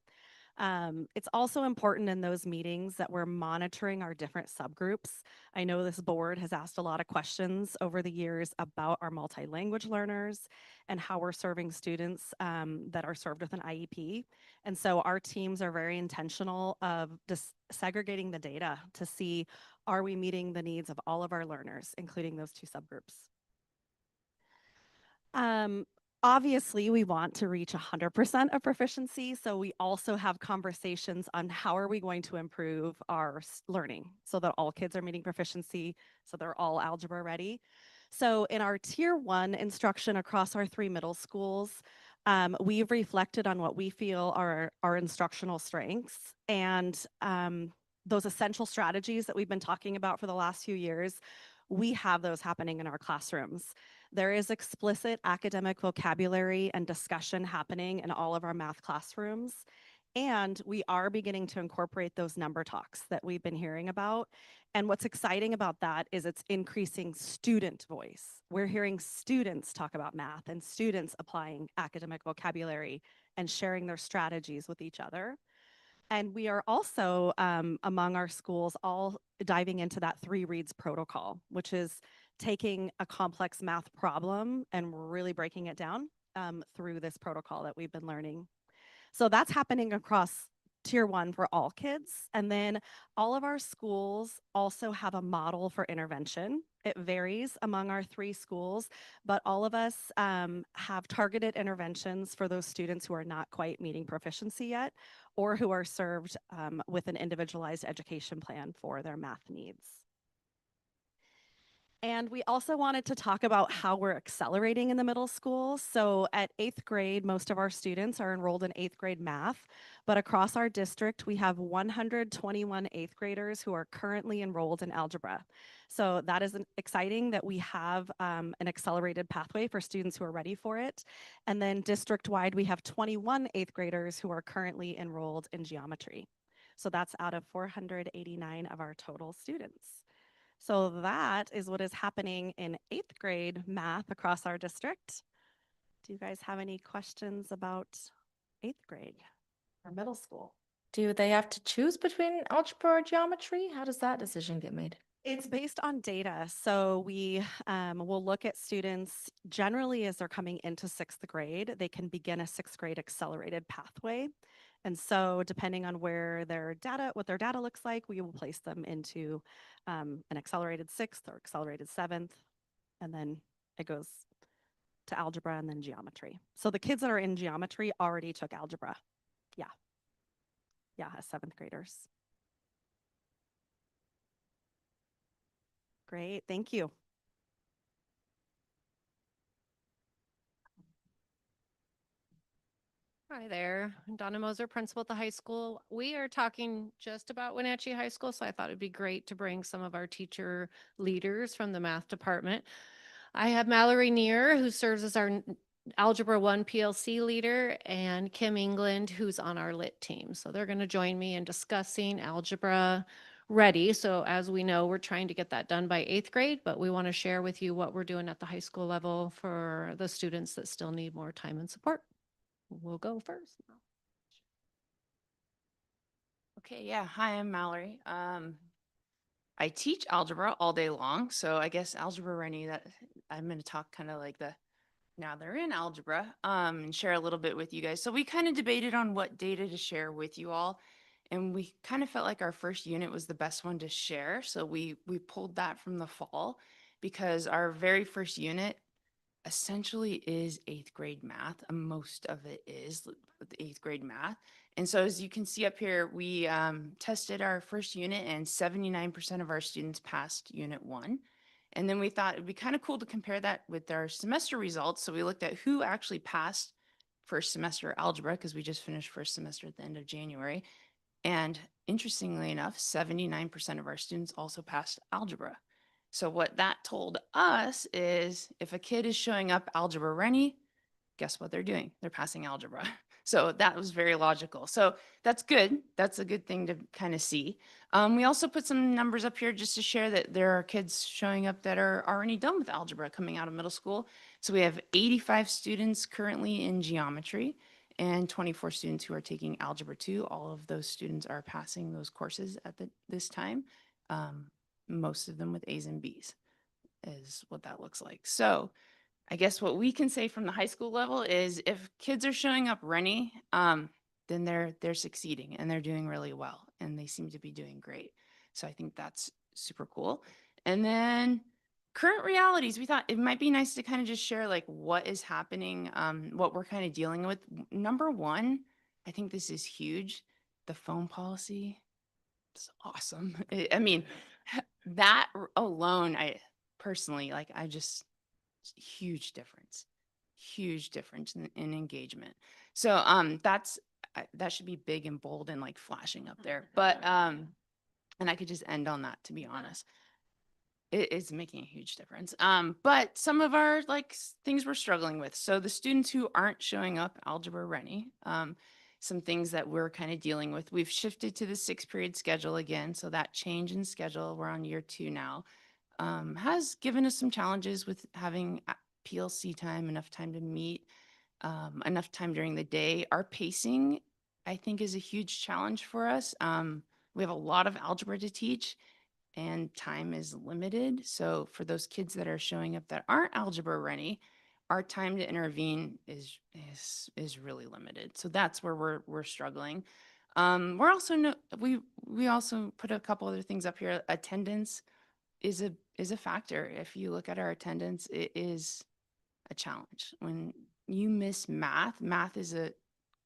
It's also important in those meetings that we're monitoring our different subgroups. I know this board has asked a lot of questions over the years about our multi-language learners and how we're serving students that are served with an IEP. And so our teams are very intentional of just segregating the data to see, are we meeting the needs of all of our learners, including those two subgroups? Obviously, we want to reach 100% of proficiency, so we also have conversations on how are we going to improve our learning so that all kids are meeting proficiency, so they're all algebra ready. So in our Tier 1 instruction across our 3 middle schools, we've reflected on what we feel are our instructional strengths and those essential strategies that we've been talking about for the last few years. We have those happening in our classrooms. There is explicit academic vocabulary and discussion happening in all of our math classrooms. And we are beginning to incorporate those number talks that we've been hearing about. And what's exciting about that is it's increasing student voice. We're hearing students talk about math and students applying academic vocabulary and sharing their strategies with each other. And we are also, among our schools, all diving into that 3 reads protocol, which is taking a complex math problem and really breaking it down through this protocol that we've been learning. So that's happening across Tier 1 for all kids. And then all of our schools also have a model for intervention. It varies among our 3 schools, but all of us have targeted interventions for those students who are not quite meeting proficiency yet or who are served with an individualized education plan for their math needs. And we also wanted to talk about how we're accelerating in the middle school. So at 8th grade, most of our students are enrolled in 8th grade math, but across our district, we have 121 8th graders who are currently enrolled in algebra. So that is exciting that we have an accelerated pathway for students who are ready for it. And then district-wide, we have 21 8th graders who are currently enrolled in geometry. So that's out of 489 of our total students. So that is what is happening in 8th grade math across our district. Do you guys have any questions about 8th grade or middle school? Do they have to choose between algebra or geometry? How does that decision get made? It's based on data. So we will look at students generally as they're coming into 6th grade, they can begin a 6th grade accelerated pathway. And so depending on where their data, what their data looks like, we will place them into an accelerated 6th or accelerated 7th. And then it goes to algebra and then geometry. So the kids that are in geometry already took algebra. Yeah. Yeah, as 7th graders. Great, thank you. Hi there, I'm Donna Moser, principal at the high school. We are talking just about Wenatchee High School, so I thought it'd be great to bring some of our teacher leaders from the math department. I have Mallory Neer, who serves as our Algebra 1 PLC leader, and Kim England, who's on our lit team. So they're going to join me in discussing Algebra Ready. So as we know, we're trying to get that done by 8th grade, but we want to share with you what we're doing at the high school level for the students that still need more time and support. We'll go first. Okay, yeah. Hi, I'm Mallory. I teach algebra all day long, so I guess algebra ready, that I'm going to talk kind of like the now they're in algebra and share a little bit with you guys. So we kind of debated on what data to share with you all, and we kind of felt like our first unit was the best one to share. So we pulled that from the fall because our very first unit essentially is 8th grade math. Most of it is the 8th grade math. And so as you can see up here, we tested our first unit and 79% of our students passed unit 1. And then we thought it'd be kind of cool to compare that with our semester results. So we looked at who actually passed first semester algebra, because we just finished first semester at the end of January. And interestingly enough, 79% of our students also passed algebra. So what that told us is if a kid is showing up algebra ready, guess what they're doing? They're passing algebra. So that was very logical. So that's good. That's a good thing to kind of see. We also put some numbers up here just to share that there are kids showing up that are already done with algebra coming out of middle school. So we have 85 students currently in geometry and 24 students who are taking Algebra 2. All of those students are passing those courses at this time. Most of them with A's and B's is what that looks like. So I guess what we can say from the high school level is if kids are showing up ready, then they're succeeding and they're doing really well and they seem to be doing great. So I think that's super cool. And then current realities, we thought it might be nice to kind of just share like what is happening, what we're kind of dealing with. Number one, I think this is huge. The phone policy is awesome. I mean, that alone, I personally, like, I just, huge difference in engagement. So that's that should be big and bold and like flashing up there. But and I could just end on that, to be honest. It is making a huge difference. But some of our like things we're struggling with. So the students who aren't showing up algebra ready, some things that we're kind of dealing with. We've shifted to the 6-period schedule again. So that change in schedule, we're on year 2 now, has given us some challenges with having PLC time, enough time to meet, enough time during the day. Our pacing, I think, is a huge challenge for us. We have a lot of algebra to teach and time is limited. So for those kids that are showing up that aren't algebra ready, our time to intervene is really limited. So that's where we're struggling. We're also we also put a couple other things up here. Attendance is a factor. If you look at our attendance, it is a challenge. When you miss math is a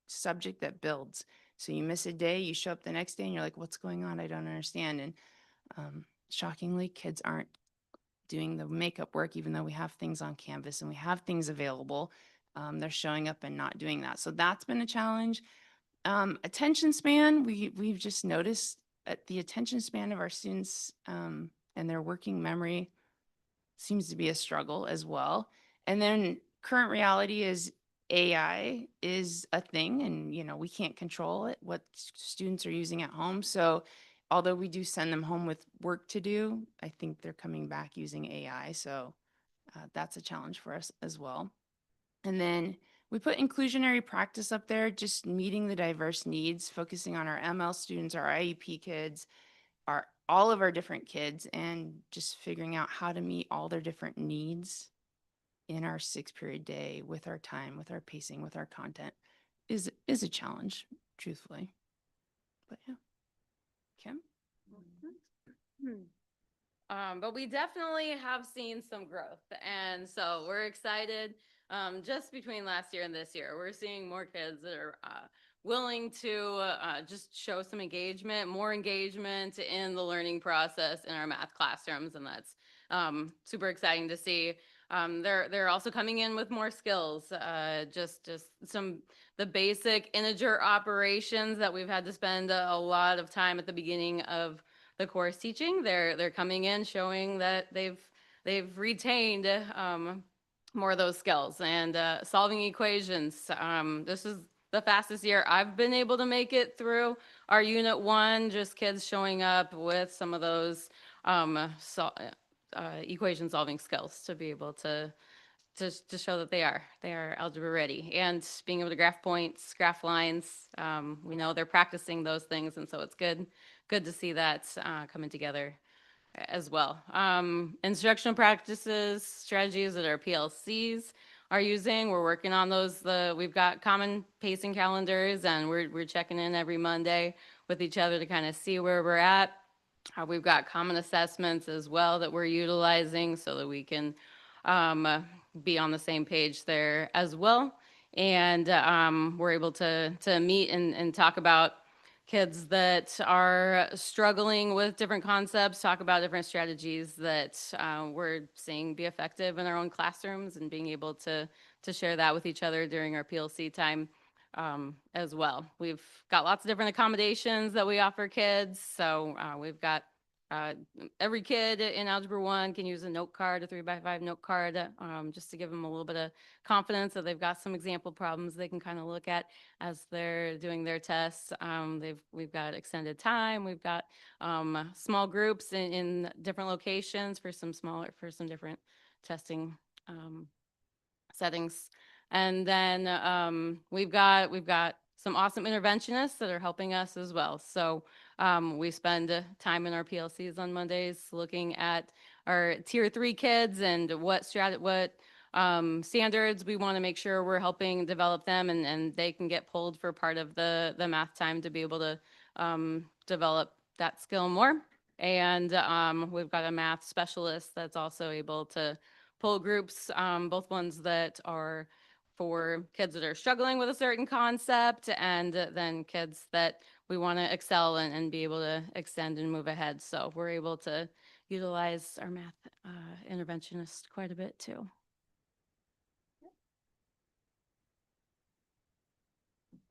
subject that builds. So you miss a day, you show up the next day and you're like, what's going on? I don't understand. And shockingly, kids aren't doing the makeup work, even though we have things on Canvas and we have things available. They're showing up and not doing that. So that's been a challenge. Attention span, we've just noticed that the attention span of our students and their working memory seems to be a struggle as well. And then current reality is AI is a thing and, you know, we can't control it, what students are using at home. So although we do send them home with work to do, I think they're coming back using AI. So that's a challenge for us as well. And then we put inclusionary practice up there, just meeting the diverse needs, focusing on our ML students, our IEP kids, all of our different kids, and just figuring out how to meet all their different needs in our 6-period day with our time, with our pacing, with our content is a challenge, truthfully. But yeah. Kim? But we definitely have seen some growth. And so we're excited. Just between last year and this year, we're seeing more kids that are willing to just show some engagement, more engagement in the learning process in our math classrooms. And that's super exciting to see. They're also coming in with more skills, just the basic integer operations that we've had to spend a lot of time at the beginning of the course teaching. They're coming in showing that they've retained more of those skills and solving equations. This is the fastest year I've been able to make it through our unit 1, just kids showing up with some of those equation solving skills to be able to show that they are algebra ready, and being able to graph points, graph lines. We know they're practicing those things, and so it's good to see that coming together as well. Instructional practices, strategies that our PLCs are using. We're working on those. We've got common pacing calendars, and we're checking in every Monday with each other to kind of see where we're at. We've got common assessments as well that we're utilizing so that we can be on the same page there as well. And we're able to meet and talk about kids that are struggling with different concepts, talk about different strategies that we're seeing be effective in our own classrooms, and being able to share that with each other during our PLC time as well. We've got lots of different accommodations that we offer kids. So we've got every kid in Algebra 1 can use a note card, a 3x5 note card, just to give them a little bit of confidence that they've got some example problems they can kind of look at as they're doing their tests. We've got extended time. We've got small groups in different locations for some different testing settings. And then we've got some awesome interventionists that are helping us as well. So we spend time in our PLCs on Mondays looking at our tier 3 kids and what standards we want to make sure we're helping develop them, and they can get pulled for part of the math time to be able to develop that skill more. And we've got a math specialist that's also able to pull groups, both ones that are for kids that are struggling with a certain concept, and then kids that we want to excel and be able to extend and move ahead. So we're able to utilize our math interventionist quite a bit too.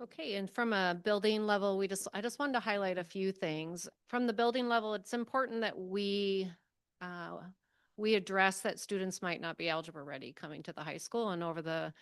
Okay, and from a building level, I just wanted to highlight a few things. From the building level, it's important that we address that students might not be algebra ready coming to the high school. And over the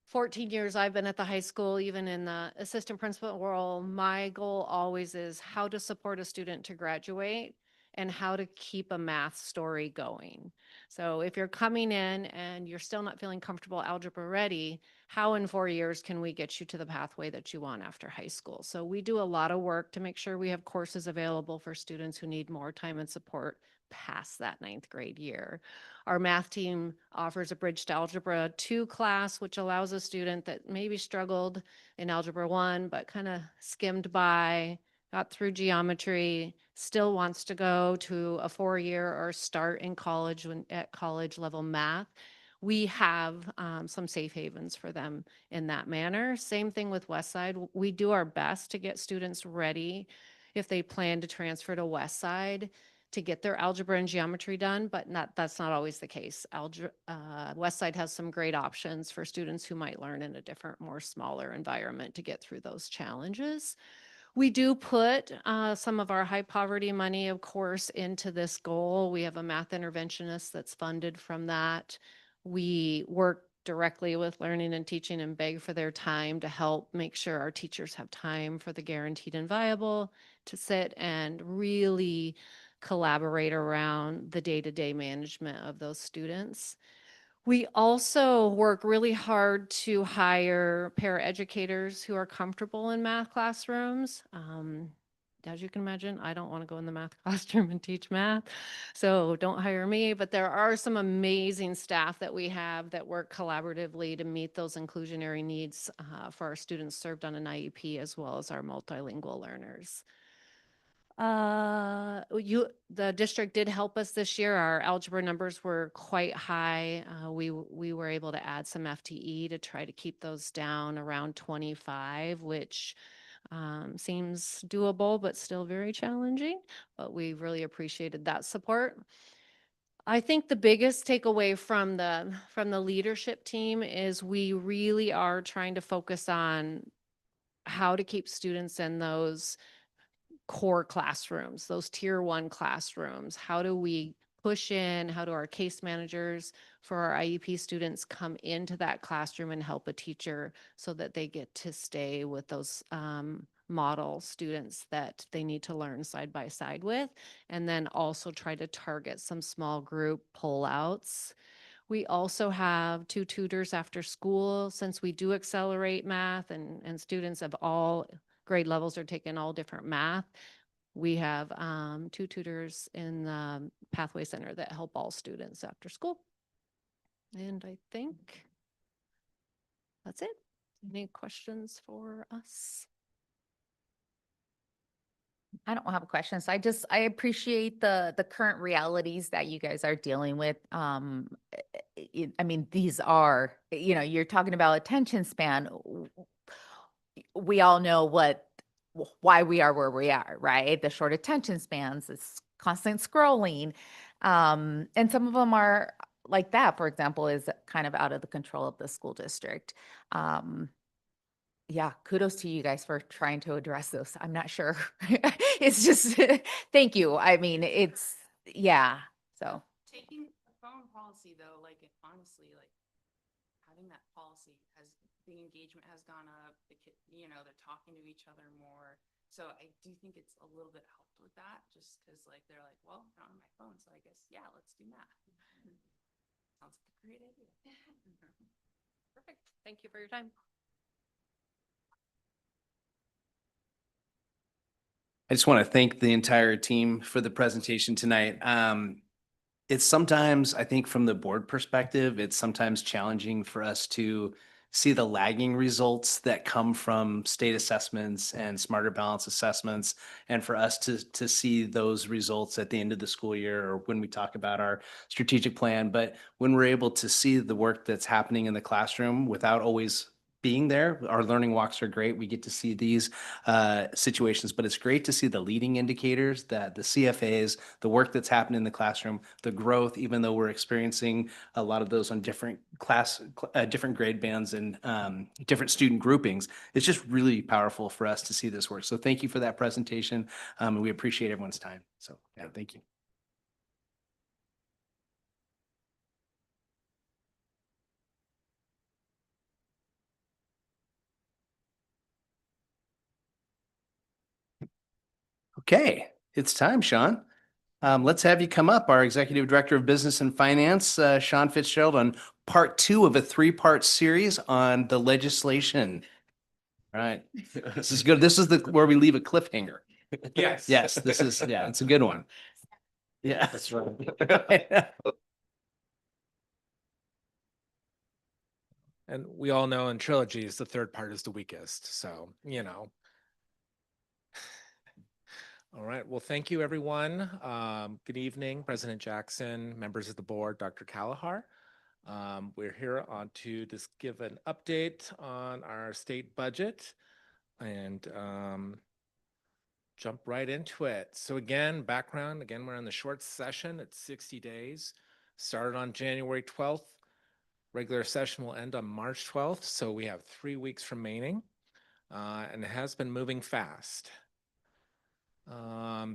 14 years I've been at the high school, even in the assistant principal role, my goal always is how to support a student to graduate and how to keep a math story going. So if you're coming in and you're still not feeling comfortable algebra ready, how in 4 years can we get you to the pathway that you want after high school? So we do a lot of work to make sure we have courses available for students who need more time and support past that 9th grade year. Our math team offers a Bridge to Algebra 2 class, which allows a student that maybe struggled in Algebra 1, but kind of skimmed by, got through geometry, still wants to go to a 4-year or start in college at college level math. We have some safe havens for them in that manner. Same thing with Westside. We do our best to get students ready if they plan to transfer to Westside to get their algebra and geometry done, but that's not always the case. Westside has some great options for students who might learn in a different, more smaller environment to get through those challenges. We do put some of our high poverty money, of course, into this goal. We have a math interventionist that's funded from that. We work directly with Learning and Teaching and beg for their time to help make sure our teachers have time for the guaranteed and viable to sit and really collaborate around the day-to-day management of those students. We also work really hard to hire paraeducators who are comfortable in math classrooms. As you can imagine, I don't want to go in the math classroom and teach math, so don't hire me. But there are some amazing staff that we have that work collaboratively to meet those inclusionary needs for our students served on an IEP, as well as our multilingual learners. The district did help us this year. Our algebra numbers were quite high. We were able to add some FTE to try to keep those down around 25, which seems doable, but still very challenging. But we really appreciated that support. I think the biggest takeaway from the leadership team is we really are trying to focus on how to keep students in those core classrooms, those tier 1 classrooms. How do we push in? How do our case managers for our IEP students come into that classroom and help a teacher so that they get to stay with those model students that they need to learn side by side with, and then also try to target some small group pullouts. We also have 2 tutors after school, since we do accelerate math and students of all grade levels are taking all different math. We have 2 tutors in the Pathway Center that help all students after school. And I think that's it. Any questions for us? I don't have questions. I appreciate the current realities that you guys are dealing with. I mean, these are, you're talking about attention span. We all know why we are where we are, right? The short attention spans, this constant scrolling. And some of them are like that, for example, is kind of out of the control of the school district. yeah, kudos to you guys for trying to address those. I'm not sure. It's just, thank you. I mean, it's, yeah, so. Taking the phone policy though, like it honestly, like having that policy has, the engagement has gone up, the kid, you know, they're talking to each other more. So I do think it's a little bit helped with that, just because like they're like, well, not on my phone, so I guess, yeah, let's do math. Sounds like a great idea. Perfect. Thank you for your time. I just want to thank the entire team for the presentation tonight. It's sometimes, I think from the board perspective, it's sometimes challenging for us to see the lagging results that come from state assessments and smarter balance assessments. And for us to see those results at the end of the school year or when we talk about our strategic plan. But when we're able to see the work that's happening in the classroom without always being there, our learning walks are great. We get to see these situations, but it's great to see the leading indicators, that the CFAs, the work that's happening in the classroom, the growth, even though we're experiencing a lot of those on different different grade bands and different student groupings. It's just really powerful for us to see this work. So thank you for that presentation. And we appreciate everyone's time. So yeah, thank you. Okay, it's time, Sean. Let's have you come up, our Executive Director of Business and Finance, Sean Fitzgerald, on part 2 of a 3-part series on the legislation. All right, this is good. This is where we leave a cliffhanger. Yes. Yes, this is, yeah, it's a good one. Yeah. That's right. And we all know in trilogies, the third part is the weakest. So, you know. All right. Well, thank you, everyone. Good evening, President Jackson, members of the board, Dr. Kalahar. We're here to just give an update on our state budget and jump right into it. So again, background, again, we're in the short session. It's 60 days. Started on January 12th. Regular session will end on March 12th. So we have 3 weeks remaining and it has been moving fast.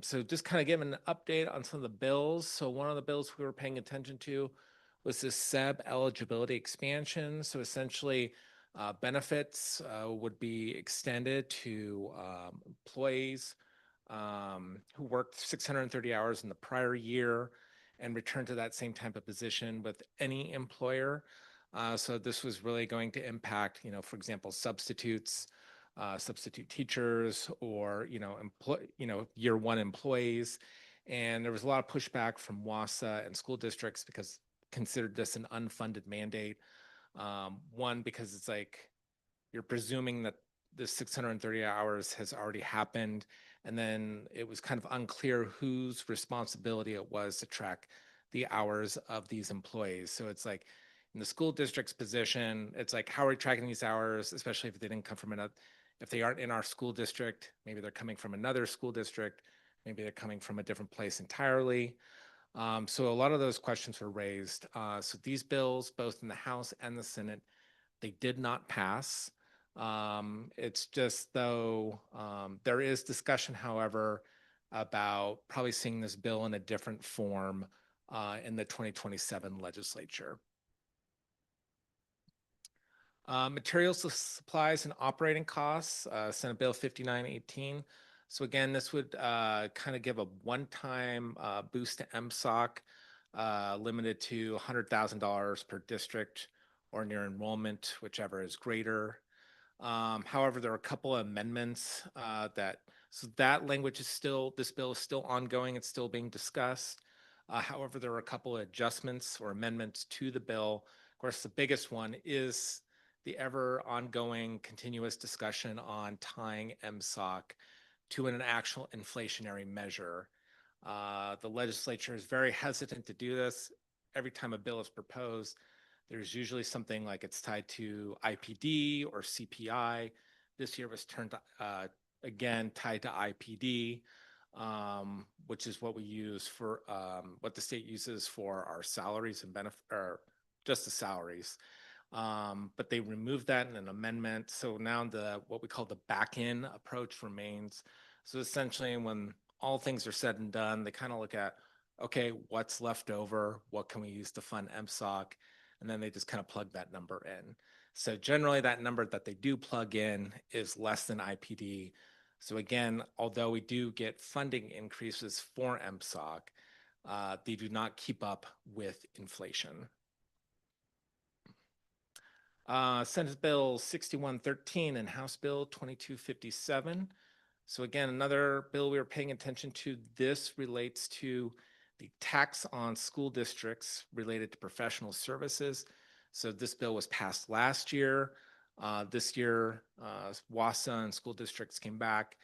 So just kind of giving an update on some of the bills. So one of the bills we were paying attention to was this SEB eligibility expansion. So essentially benefits would be extended to employees who worked 630 hours in the prior year and returned to that same type of position with any employer. So this was really going to impact, you know, for example, substitutes, substitute teachers, or year 1 employees. And there was a lot of pushback from WASA and school districts because considered this an unfunded mandate. One, because it's like you're presuming that the 630 hours has already happened, and then it was kind of unclear whose responsibility it was to track the hours of these employees. So it's like in the school district's position, it's like, how are we tracking these hours, especially if they didn't come from another, if they aren't in our school district, maybe they're coming from another school district, maybe they're coming from a different place entirely. So a lot of those questions were raised. So these bills, both in the House and the Senate, they did not pass. It's just though there is discussion, however, about probably seeing this bill in a different form in the 2027 legislature. Materials, supplies, and operating costs, Senate Bill 5918. So again, this would kind of give a one-time boost to MSOC, limited to $100,000 per district or near enrollment, whichever is greater. However, there are a couple of amendments so that language is still, this bill is still ongoing, it's still being discussed. However, there are a couple of adjustments or amendments to the bill. Of course, the biggest one is the ever ongoing continuous discussion on tying MSOC to an actual inflationary measure. The legislature is very hesitant to do this. Every time a bill is proposed, there's usually something like it's tied to IPD or CPI. This year was turned again tied to IPD, which is what we use for what the state uses for our salaries and benefits, or just the salaries. But they removed that in an amendment. So now what we call the back-in approach remains. So essentially, when all things are said and done, they kind of look at, okay, what's left over? What can we use to fund MSOC? And then they just kind of plug that number in. So generally, that number that they do plug in is less than IPD. So again, although we do get funding increases for MSOC, they do not keep up with inflation. Senate Bill 6113 and House Bill 2257. So again, another bill we were paying attention to. This relates to the tax on school districts related to professional services. So this bill was passed last year. This year, WASA and school districts came back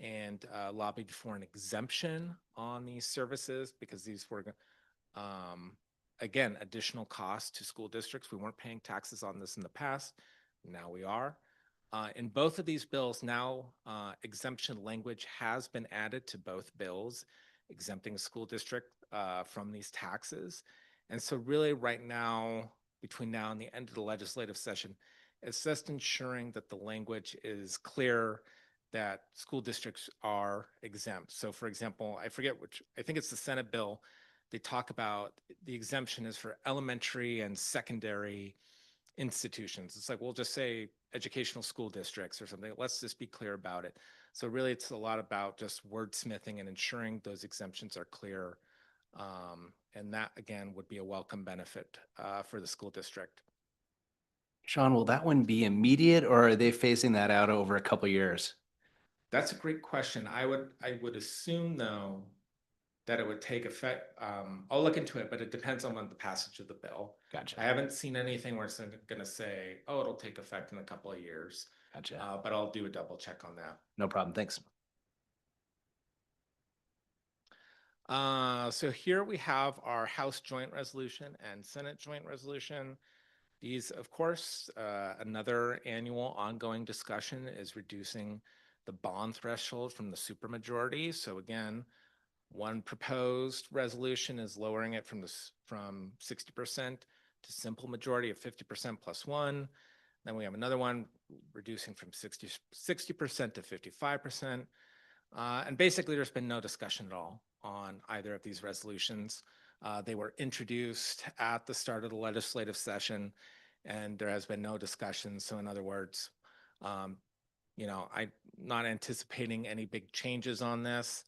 and lobbied for an exemption on these services because these were again, additional costs to school districts. We weren't paying taxes on this in the past. Now we are. In both of these bills, now exemption language has been added to both bills, exempting a school district from these taxes. And so really right now, between now and the end of the legislative session, it's just ensuring that the language is clear that school districts are exempt. So for example, I forget which, I think it's the Senate bill, they talk about the exemption is for elementary and secondary institutions. It's like, we'll just say educational school districts or something. Let's just be clear about it. So really, it's a lot about just wordsmithing and ensuring those exemptions are clear. And that, again, would be a welcome benefit for the school district. Sean, will that one be immediate or are they phasing that out over a couple years? That's a great question. I would assume, though, that it would take effect. I'll look into it, but it depends on the passage of the bill. Gotcha. I haven't seen anything where it's going to say, oh, it'll take effect in a couple of years. Gotcha. But I'll do a double check on that. No problem. Thanks. So here we have our House Joint Resolution and Senate Joint Resolution. These, of course, another annual ongoing discussion is reducing the bond threshold from the supermajority. So again, one proposed resolution is lowering it from 60% to simple majority of 50% plus one. Then we have another one reducing from 60% to 55%. And basically, there's been no discussion at all on either of these resolutions. They were introduced at the start of the legislative session, and there has been no discussion. So in other words, I'm not anticipating any big changes on this.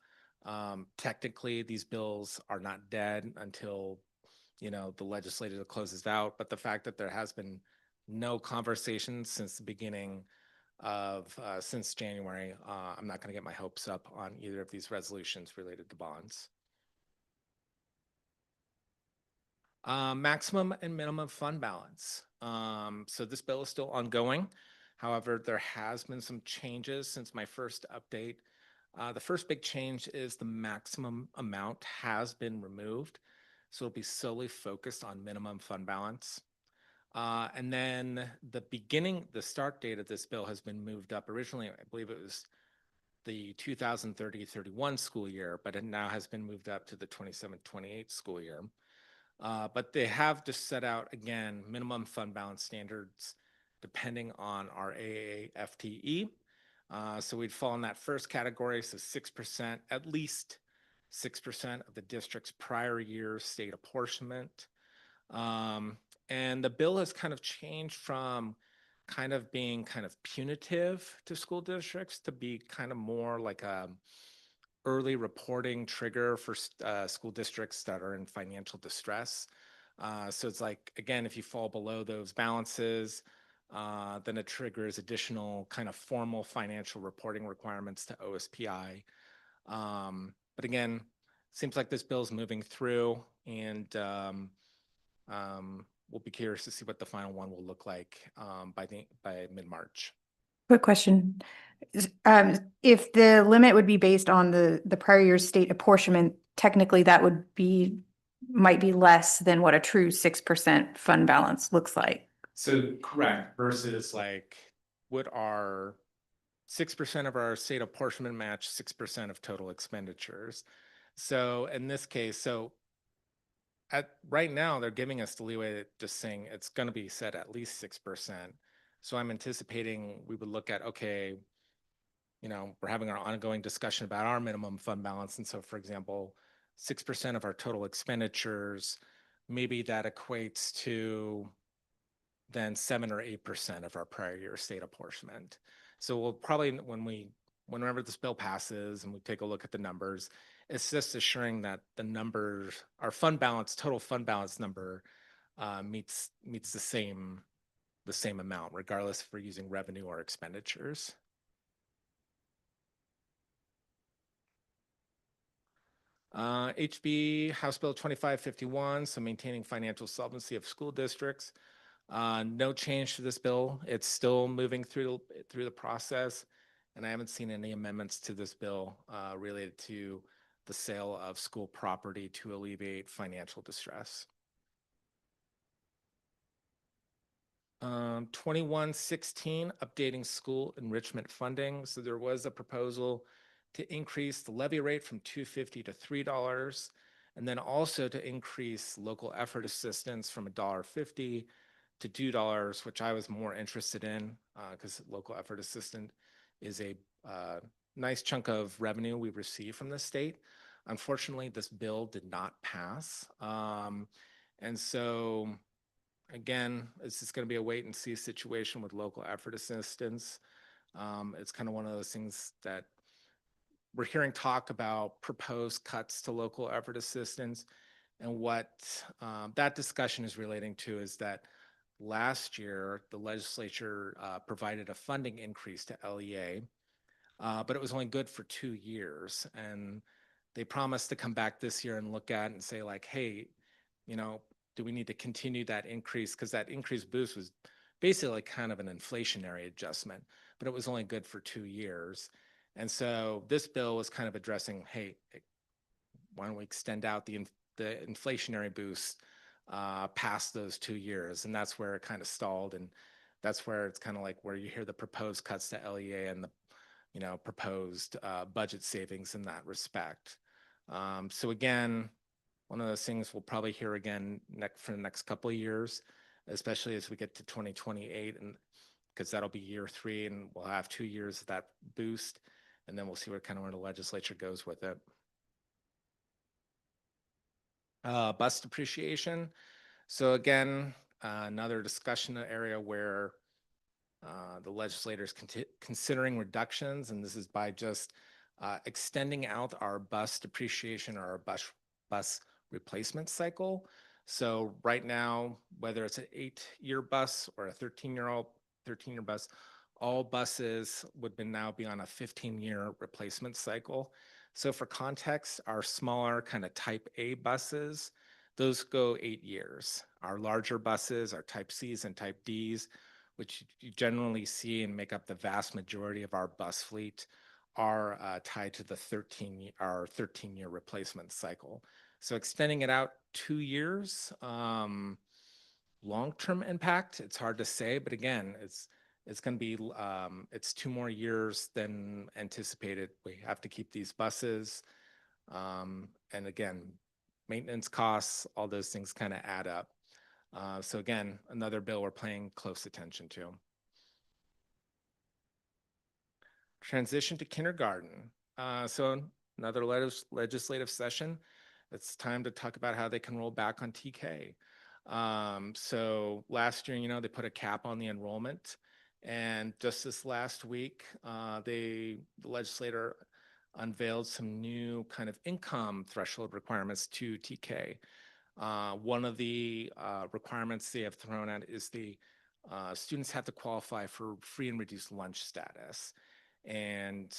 Technically, these bills are not dead until, the legislature closes out. But the fact that there has been no conversation since the beginning of, since January, I'm not going to get my hopes up on either of these resolutions related to bonds. Maximum and minimum fund balance. So this bill is still ongoing. However, there has been some changes since my first update. The first big change is the maximum amount has been removed. So it'll be solely focused on minimum fund balance. And then the start date of this bill has been moved up. Originally, I believe it was the 2030-31 school year, but it now has been moved up to the 27-28 school year. But they have just set out, again, minimum fund balance standards depending on our AAA FTE. So we'd fall in that first category, so 6%, at least 6% of the district's prior year state apportionment. And the bill has kind of changed from kind of being kind of punitive to school districts to be kind of more like a early reporting trigger for school districts that are in financial distress. So it's like, again, if you fall below those balances, then it triggers additional kind of formal financial reporting requirements to OSPI. But again, seems like this bill is moving through, and we'll be curious to see what the final one will look like by mid-March. Quick question. If the limit would be based on the prior year's state apportionment, technically that might be less than what a true 6% fund balance looks like. So correct, versus like, would our 6% of our state apportionment match 6% of total expenditures? So in this case, right now, they're giving us the leeway, just saying it's going to be set at least 6%. So I'm anticipating we would look at, okay, we're having our ongoing discussion about our minimum fund balance. And so, for example, 6% of our total expenditures, maybe that equates to then 7 or 8% of our prior year state apportionment. So we'll probably, whenever this bill passes and we take a look at the numbers, it's just assuring that the numbers, our fund balance, total fund balance number meets the same amount, regardless if we're using revenue or expenditures. HB House Bill 2551, so maintaining financial solvency of school districts. No change to this bill. It's still moving through the process, and I haven't seen any amendments to this bill related to the sale of school property to alleviate financial distress. 2116, updating school enrichment funding. So there was a proposal to increase the levy rate from $2.50 to $3, and then also to increase local effort assistance from $1.50 to $2, which I was more interested in because local effort assistance is a nice chunk of revenue we receive from the state. Unfortunately, this bill did not pass. And so, again, it's just going to be a wait and see situation with local effort assistance. It's kind of one of those things that we're hearing talk about proposed cuts to local effort assistance. And what that discussion is relating to is that last year, the legislature provided a funding increase to LEA, but it was only good for 2 years. And they promised to come back this year and look at it and say like, hey, do we need to continue that increase? Because that increased boost was basically kind of an inflationary adjustment, but it was only good for 2 years. And so this bill was kind of addressing, hey, why don't we extend out the inflationary boost past those 2 years? And that's where it kind of stalled. And that's where it's kind of like where you hear the proposed cuts to LEA and the proposed budget savings in that respect. So again, one of those things we'll probably hear again for the next couple of years, especially as we get to 2028, and because that'll be year 3 and we'll have 2 years of that boost, and then we'll see where the legislature goes with it. Bus depreciation. So again, another discussion area where the legislator is considering reductions, and this is by just extending out our bus depreciation or our bus replacement cycle. So right now, whether it's an 8-year bus or a 13-year bus, all buses would now be on a 15-year replacement cycle. So for context, our smaller kind of type A buses, those go 8 years. Our larger buses, our type Cs and type Ds, which you generally see and make up the vast majority of our bus fleet, are tied to the 13-year replacement cycle. So extending it out 2 years, long-term impact, it's hard to say, but again, it's going to be, it's 2 more years than anticipated. We have to keep these buses. And again, maintenance costs, all those things kind of add up. So again, another bill we're paying close attention to. Transition to kindergarten. So another legislative session. It's time to talk about how they can roll back on TK. So last year, they put a cap on the enrollment. And just this last week, the legislator unveiled some new kind of income threshold requirements to TK. One of the requirements they have thrown out is the students have to qualify for free and reduced lunch status, and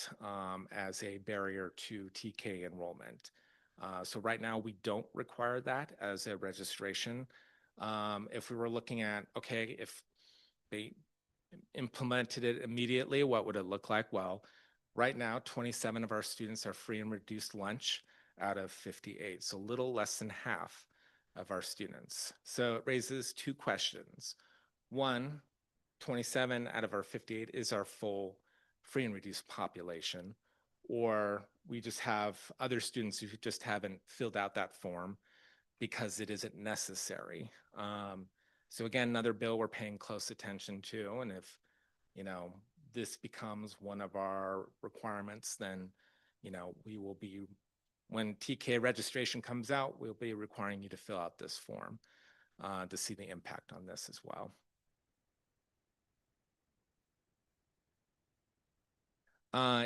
as a barrier to TK enrollment. So right now we don't require that as a registration. If we were looking at, okay, if they implemented it immediately, what would it look like? Well, right now, 27 of our students are free and reduced lunch out of 58, so a little less than half of our students. So it raises 2 questions. One, 27 out of our 58 is our full free and reduced population, or we just have other students who just haven't filled out that form. because it isn't necessary. So again, another bill we're paying close attention to, and if, this becomes one of our requirements, then, we will be, when TK registration comes out, we'll be requiring you to fill out this form to see the impact on this as well.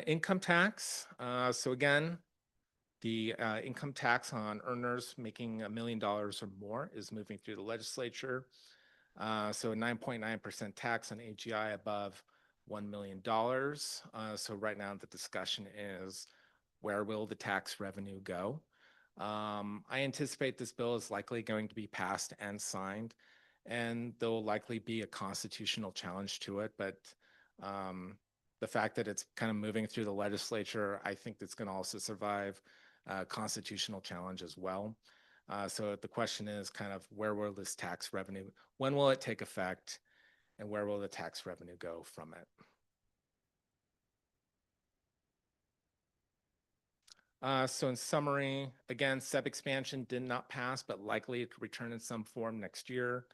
Income tax. So again, the income tax on earners making $1 million or more is moving through the legislature. So a 9.9% tax on AGI above $1 million. So right now the discussion is, where will the tax revenue go? I anticipate this bill is likely going to be passed and signed, and there will likely be a constitutional challenge to it. But the fact that it's kind of moving through the legislature, I think that's going to also survive a constitutional challenge as well. So the question is kind of, where will this tax revenue, when will it take effect, and where will the tax revenue go from it? So in summary, again, SEB expansion did not pass, but likely to return in some form next year.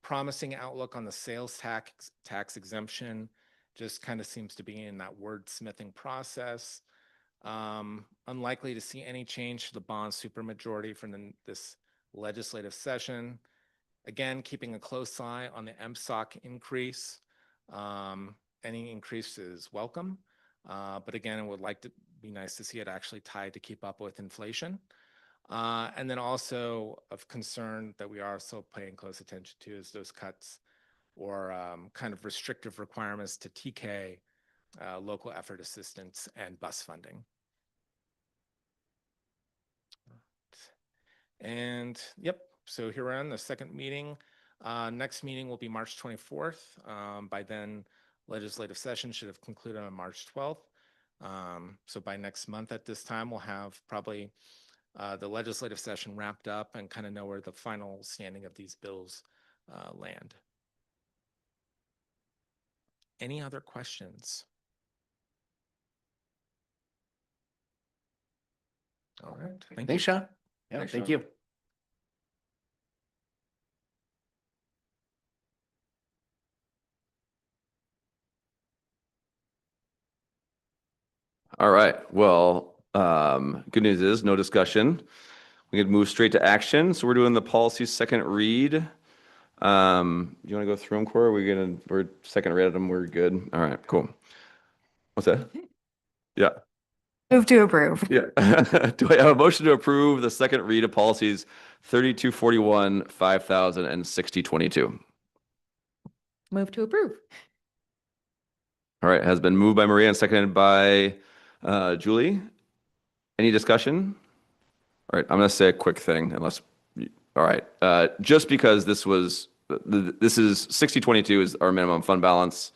Promising outlook on the sales tax exemption, just kind of seems to be in that wordsmithing process. Unlikely to see any change to the bond supermajority from this legislative session. Again, keeping a close eye on the MSOC increase. Any increase is welcome, but again, it would like to be nice to see it actually tied to keep up with inflation. And then also of concern that we are still paying close attention to is those cuts or kind of restrictive requirements to TK, local effort assistance, and bus funding. And yep, so here we're on the second meeting. Next meeting will be March 24th. By then, legislative session should have concluded on March 12th. So by next month at this time, we'll have probably the legislative session wrapped up and kind of know where the final standing of these bills land. Any other questions? All right. Thanks, Sean. Yeah, Thanks, thank Sean. you. All right. Well, good news is no discussion. We can move straight to action. So we're doing the policy second read. You want to go through them, Corey? We're second read them. We're good. All right, cool. What's that? Yeah. Move to approve. Yeah. Do I have a motion to approve the second read of policies 3241, 5000, and 6022? Move to approve. All right, has been moved by Maria and seconded by Julie. Any discussion? All right, I'm going to say a quick thing unless, all right. Just because this is 6022 is our minimum fund balance.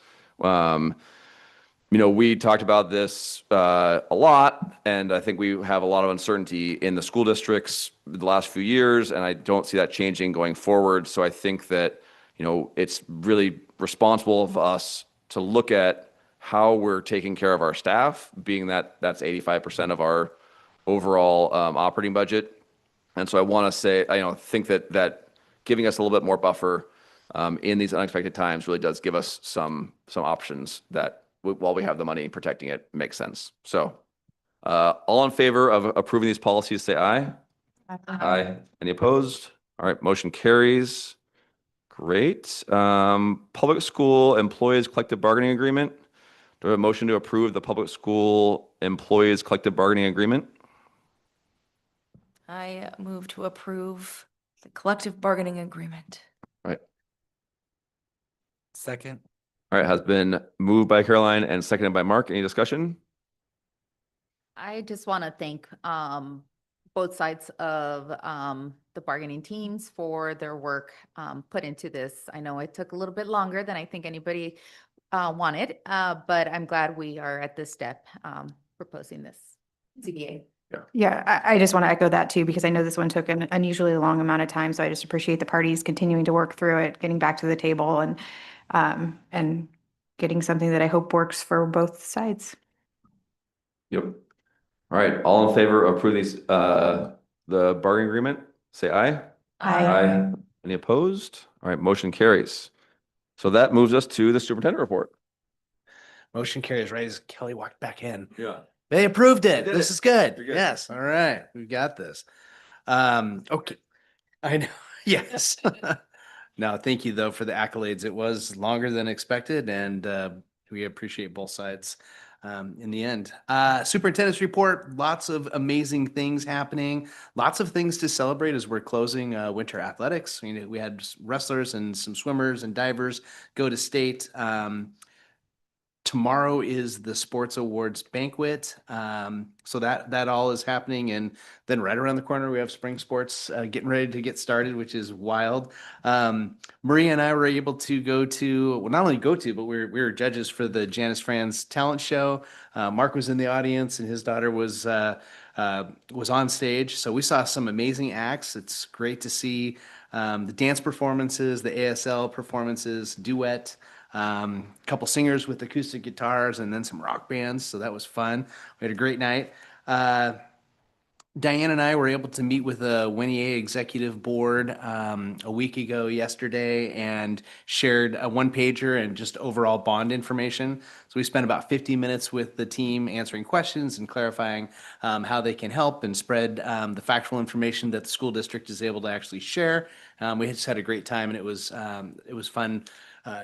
We talked about this a lot, and I think we have a lot of uncertainty in the school districts the last few years, and I don't see that changing going forward. So I think that, it's really responsible of us to look at how we're taking care of our staff, being that that's 85% of our overall operating budget. And so I want to say, think that giving us a little bit more buffer in these unexpected times really does give us some options that, while we have the money, protecting it makes sense. So all in favor of approving these policies, say aye. Aye. Any opposed? All right, motion carries. Great. Public school employees collective bargaining agreement. Do I have a motion to approve the public school employees collective bargaining agreement? I move to approve the collective bargaining agreement. All right. Second. All right, has been moved by Caroline and seconded by Mark. Any discussion? I just want to thank both sides of the bargaining teams for their work put into this. I know it took a little bit longer than I think anybody wanted, but I'm glad we are at this step proposing this CBA. Yeah, I just want to echo that too, because I know this one took an unusually long amount of time. So I just appreciate the parties continuing to work through it, getting back to the table and getting something that I hope works for both sides. Yep. All right, all in favor of approving these, the the bargaining agreement, say aye. Aye. Any opposed? All right, motion carries. So that moves us to the superintendent report. Motion carries right as Kelly walked back in. Yeah. They approved They it. did This it. is good. You're good. Yes. All right. We got this. Okay. I know. Yes. No, thank you though for the accolades. It was longer than expected and we appreciate both sides in the end. Superintendent's report, lots of amazing things happening, lots of things to celebrate as we're closing winter athletics. We had wrestlers and some swimmers and divers go to state. Tomorrow is the sports awards banquet. So that all is happening. And then right around the corner, we have spring sports getting ready to get started, which is wild. Maria and I were able to go to, well, not only go to, but we were judges for the Janice Franz talent show. Mark was in the audience and his daughter was on stage. So we saw some amazing acts. It's great to see the dance performances, the ASL performances, duet. A couple singers with acoustic guitars and then some rock bands. So that was fun. We had a great night. Diane and I were able to meet with the Wenatchee Executive Board a week ago yesterday and shared a one-pager and just overall bond information. So we spent about 50 minutes with the team answering questions and clarifying how they can help and spread the factual information that the school district is able to actually share. We just had a great time and it was fun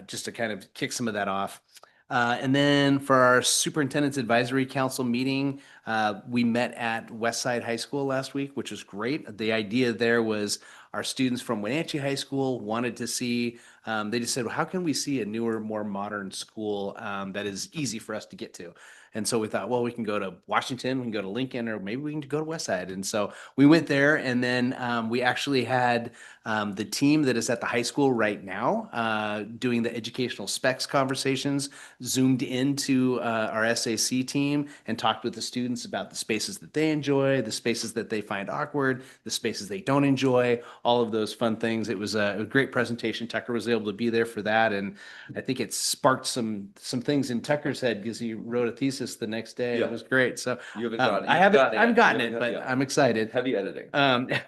just to kind of kick some of that off. And then for our Superintendent's Advisory Council meeting, we met at Westside High School last week, which was great. The idea there was our students from Wenatchee High School wanted to see, they just said, well, how can we see a newer, more modern school that is easy for us to get to? And so we thought, well, we can go to Washington, we can go to Lincoln, or maybe we can go to Westside. And so we went there, and then we actually had the team that is at the high school right now doing the educational specs conversations zoomed into our SAC team and talked with the students about the spaces that they enjoy, the spaces that they find awkward, the spaces they don't enjoy, all of those fun things. It was a great presentation. Tucker was able to be there for that, and I think it sparked some things in Tucker's head because he wrote a thesis the next day. Yeah. It was great. So You haven't gotten it. I You've haven't gotten it I've yet. gotten You it, haven't- but yeah. I'm excited. Heavy editing.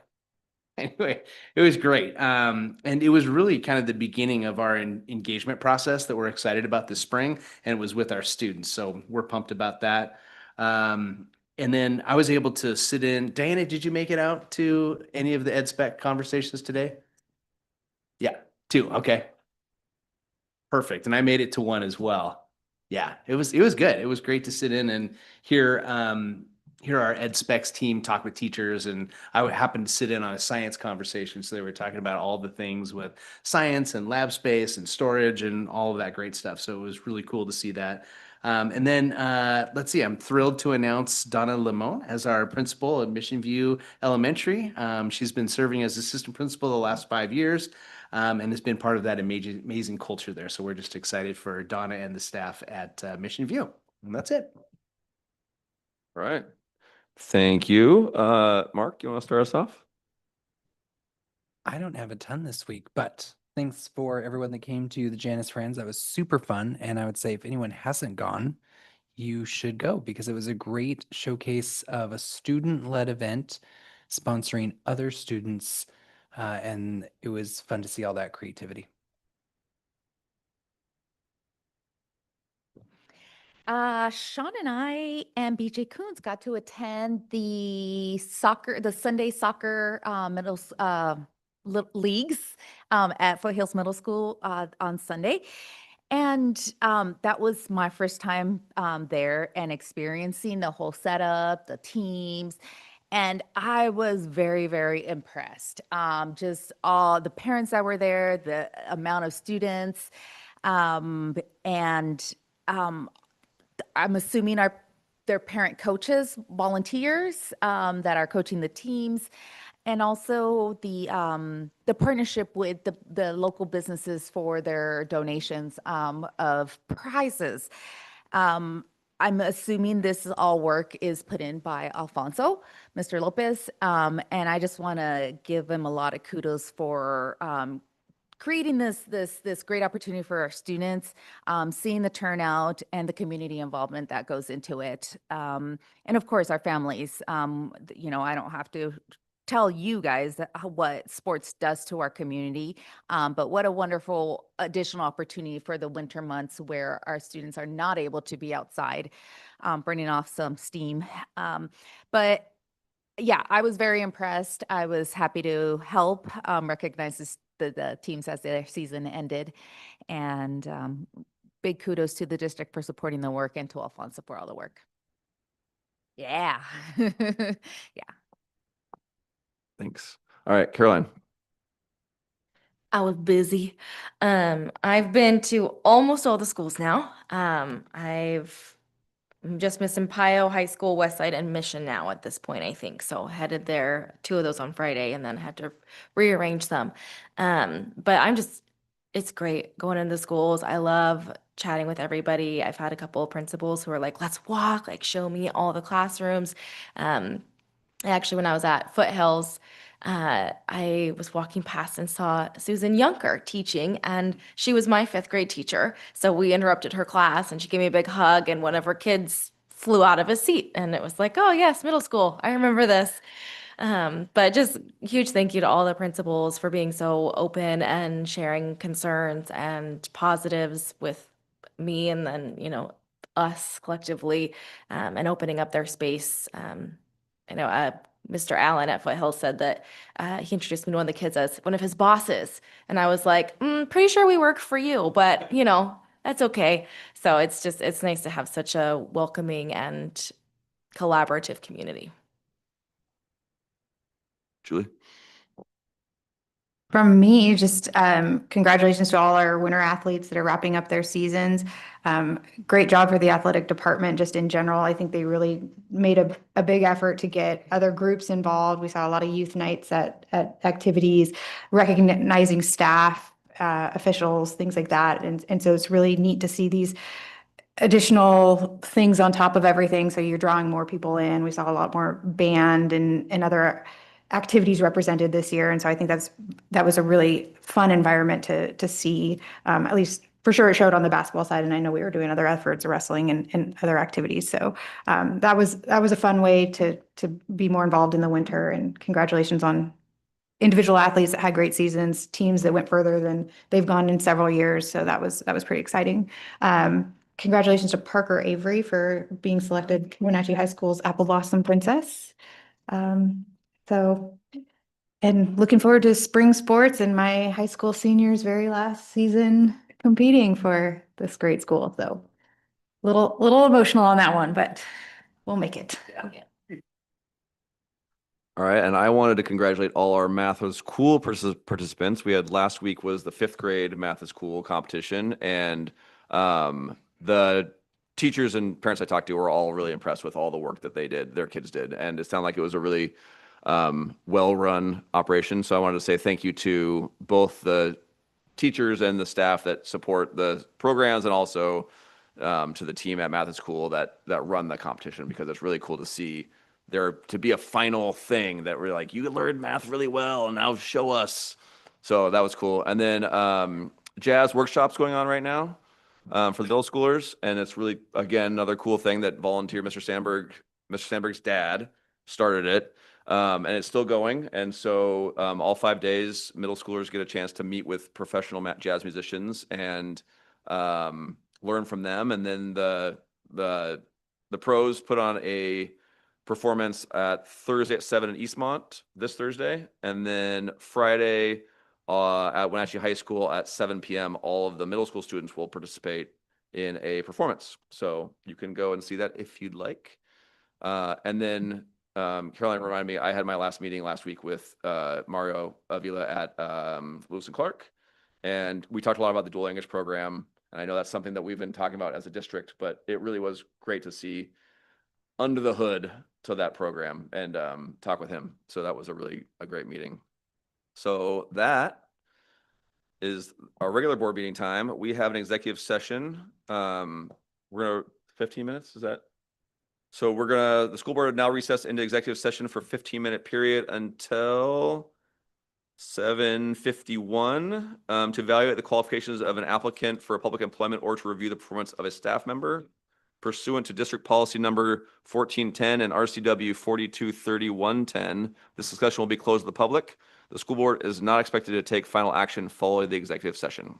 Anyway, it was great. And it was really kind of the beginning of our engagement process that we're excited about this spring. And it was with our students. So we're pumped about that. And then I was able to sit in. Diana, did you make it out to any of the Ed Spec conversations today? Yeah, 2. Okay. Perfect. And I made it to 1 as well. Yeah, it was good. It was great to sit in and hear our Ed Specs team talk with teachers, and I happened to sit in on a science conversation. So they were talking about all the things with science and lab space and storage and all of that great stuff. So it was really cool to see that. And then let's see, I'm thrilled to announce Donna Limon as our principal at Mission View Elementary. She's been serving as assistant principal the last 5 years. And has been part of that amazing culture there. So we're just excited for Donna and the staff at Mission View. And that's it. All right. Thank you. Mark, you want to start us off? I don't have a ton this week, but thanks for everyone that came to the Janice Friends. That was super fun. And I would say if anyone hasn't gone, you should go because it was a great showcase of a student-led event sponsoring other students. And it was fun to see all that creativity. Sean and I and BJ Coons got to attend the Sunday soccer leagues at Foothills Middle School on Sunday. And that was my first time there and experiencing the whole setup, the teams. And I was very, very impressed. Just all the parents that were there, the amount of students, and I'm assuming their parent coaches, volunteers that are coaching the teams, and also the partnership with the local businesses for their donations of prizes. I'm assuming this all work is put in by Alfonso, Mr. Lopez, and I just want to give him a lot of kudos for creating this great opportunity for our students, seeing the turnout and the community involvement that goes into it, and of course our families. I don't have to tell you guys what sports does to our community. But what a wonderful additional opportunity for the winter months where our students are not able to be outside, burning off some steam. But yeah, I was very impressed. I was happy to help recognize the teams as their season ended. And big kudos to the district for supporting the work and to Alfonso for all the work. Yeah. Yeah. Thanks. All right, Caroline. I was busy. I've been to almost all the schools now. I'm just missing Pio High School, Westside, and Mission now at this point, I think. So headed there, 2 of those on Friday, and then had to rearrange them. But it's great going into the schools. I love chatting with everybody. I've had a couple of principals who are like, let's walk, like show me all the classrooms. Actually, when I was at Foothills, I was walking past and saw Susan Yunker teaching, and she was my 5th grade teacher. So we interrupted her class, and she gave me a big hug, and one of her kids flew out of his seat, and it was like, oh yes, middle school. I remember this. But just huge thank you to all the principals for being so open and sharing concerns and positives with me, and then, us collectively, and opening up their space. I know Mr. Allen at Foothills said that he introduced me to one of the kids as one of his bosses. And I was like, pretty sure we work for you, but that's okay. So it's nice to have such a welcoming and collaborative community. Julie. From me, just congratulations to all our winter athletes that are wrapping up their seasons. Great job for the athletic department just in general. I think they really made a big effort to get other groups involved. We saw a lot of youth nights at activities, recognizing staff, officials, things like that. And so it's really neat to see these additional things on top of everything. So you're drawing more people in. We saw a lot more band and other activities represented this year. And so I think that was a really fun environment to see. At least for sure it showed on the basketball side. And I know we were doing other efforts, wrestling and other activities. So that was a fun way to be more involved in the winter. And congratulations on individual athletes that had great seasons, teams that went further than they've gone in several years. So that was pretty exciting. Congratulations to Parker Avery for being selected Wenatchee High School's Apple Blossom Princess. And looking forward to spring sports and my high school seniors' very last season competing for this great school. So little emotional on that one, but we'll make it. All right, and I wanted to congratulate all our Math is Cool participants. We had last week was the 5th grade Math is Cool competition, and the teachers and parents I talked to were all really impressed with all the work that their kids did, and it sounded like it was a really well-run operation. So I wanted to say thank you to both the teachers and the staff that support the programs, and also to the team at Math is Cool that run the competition, because it's really cool to see there to be a final thing that we're like, you learned math really well, and now show us. So that was cool. And then jazz workshops going on right now for the middle schoolers, and it's really, again, another cool thing that volunteer Mr. Sandberg's dad started it, and it's still going. And so all 5 days, middle schoolers get a chance to meet with professional jazz musicians and learn from them. And then the pros put on a performance at Thursday at 7 in Eastmont this Thursday, and then Friday at Wenatchee High School at 7 p.m. all of the middle school students will participate in a performance. So you can go and see that if you'd like. And then Caroline reminded me, I had my last meeting last week with Mario Avila at Lewis and Clark, and we talked a lot about the dual language program. And I know that's something that we've been talking about as a district, but it really was great to see under the hood to that program and talk with him. So that was a great meeting. So that is our regular board meeting time. We have an executive session. We're gonna 15 minutes. Is that? So the school board now recess into executive session for 15-minute period until 7:51 to evaluate the qualifications of an applicant for public employment or to review the performance of a staff member. pursuant to district policy number 1410 and RCW 423110. This discussion will be closed to the public. The school board is not expected to take final action following the executive session.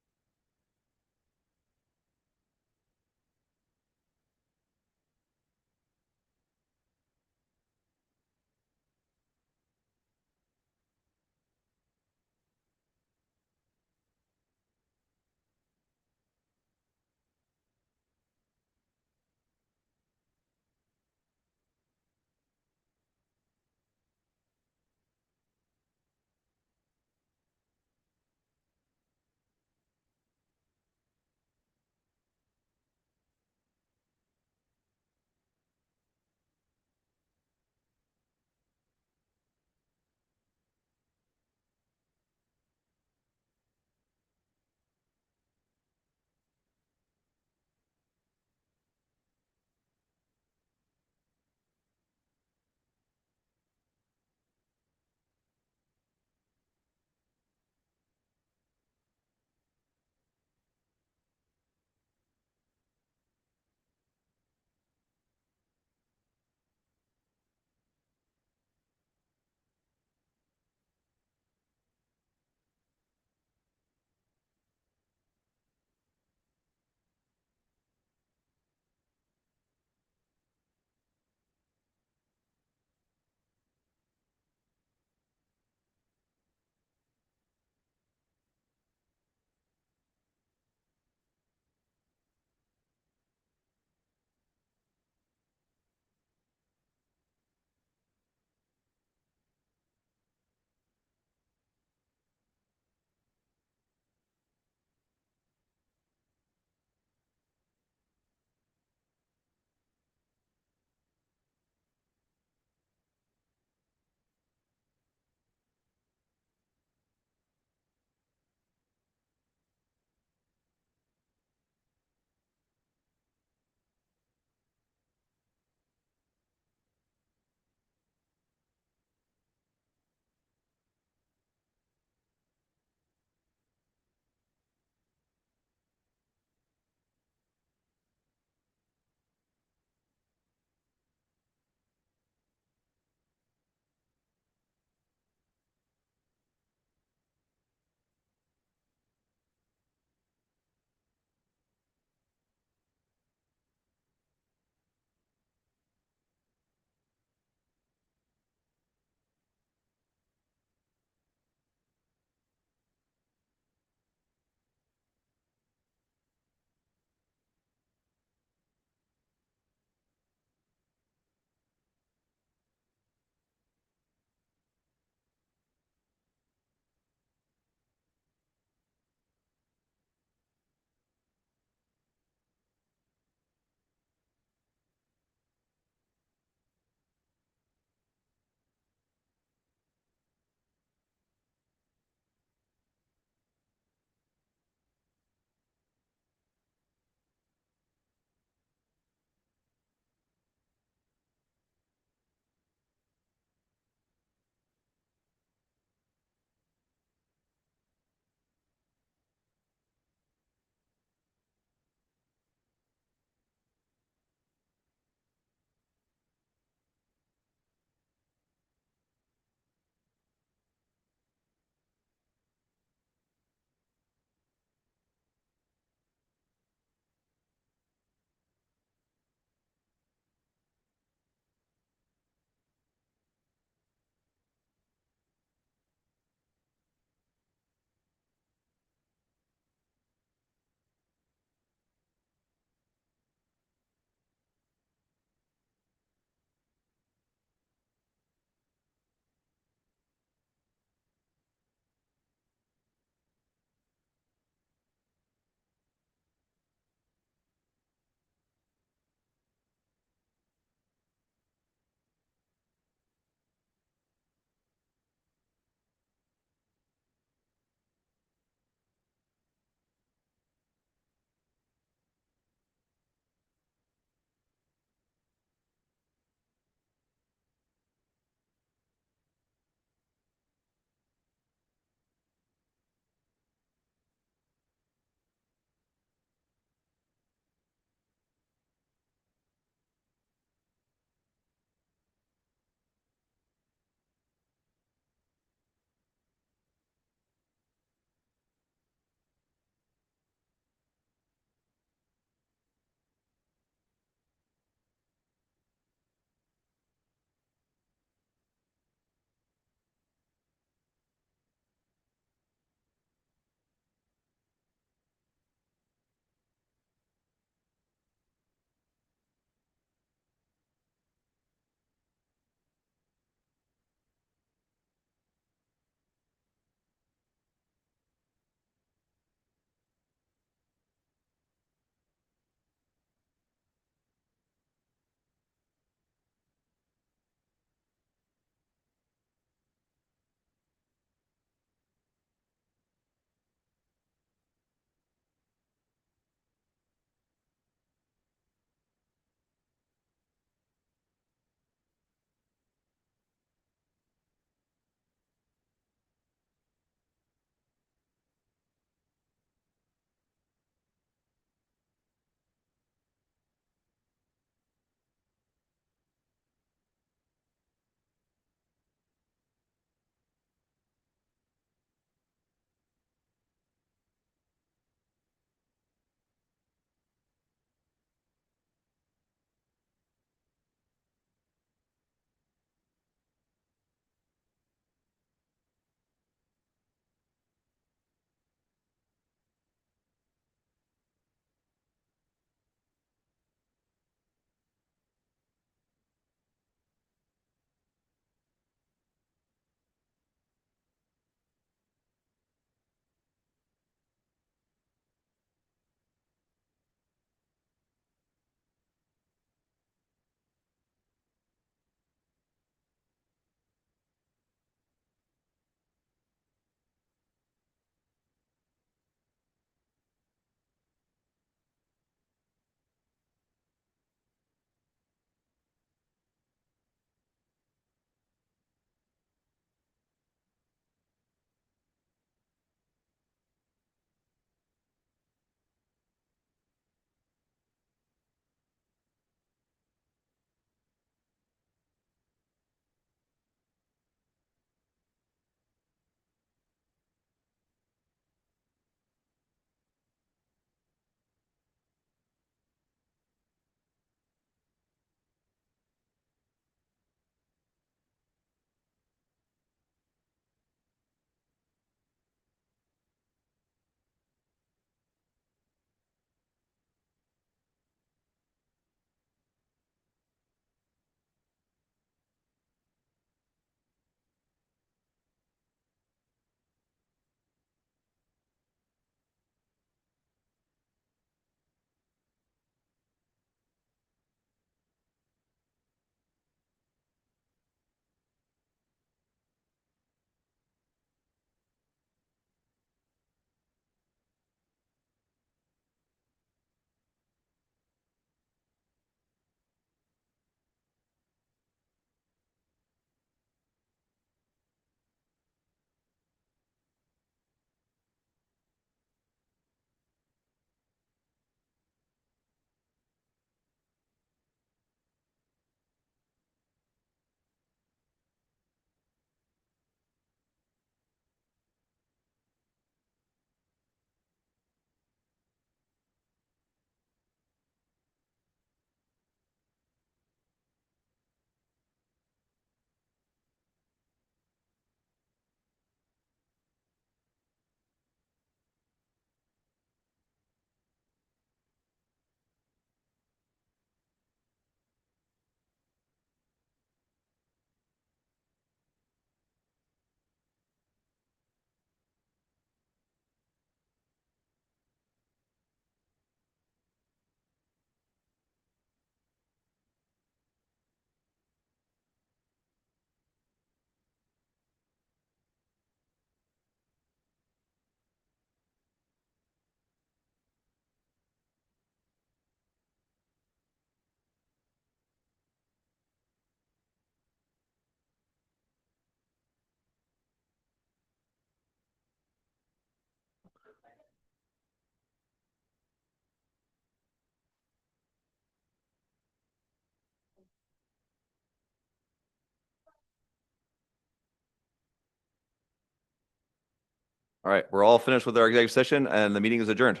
All right, we're all finished with our executive session and the meeting is adjourned.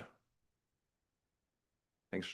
Thanks.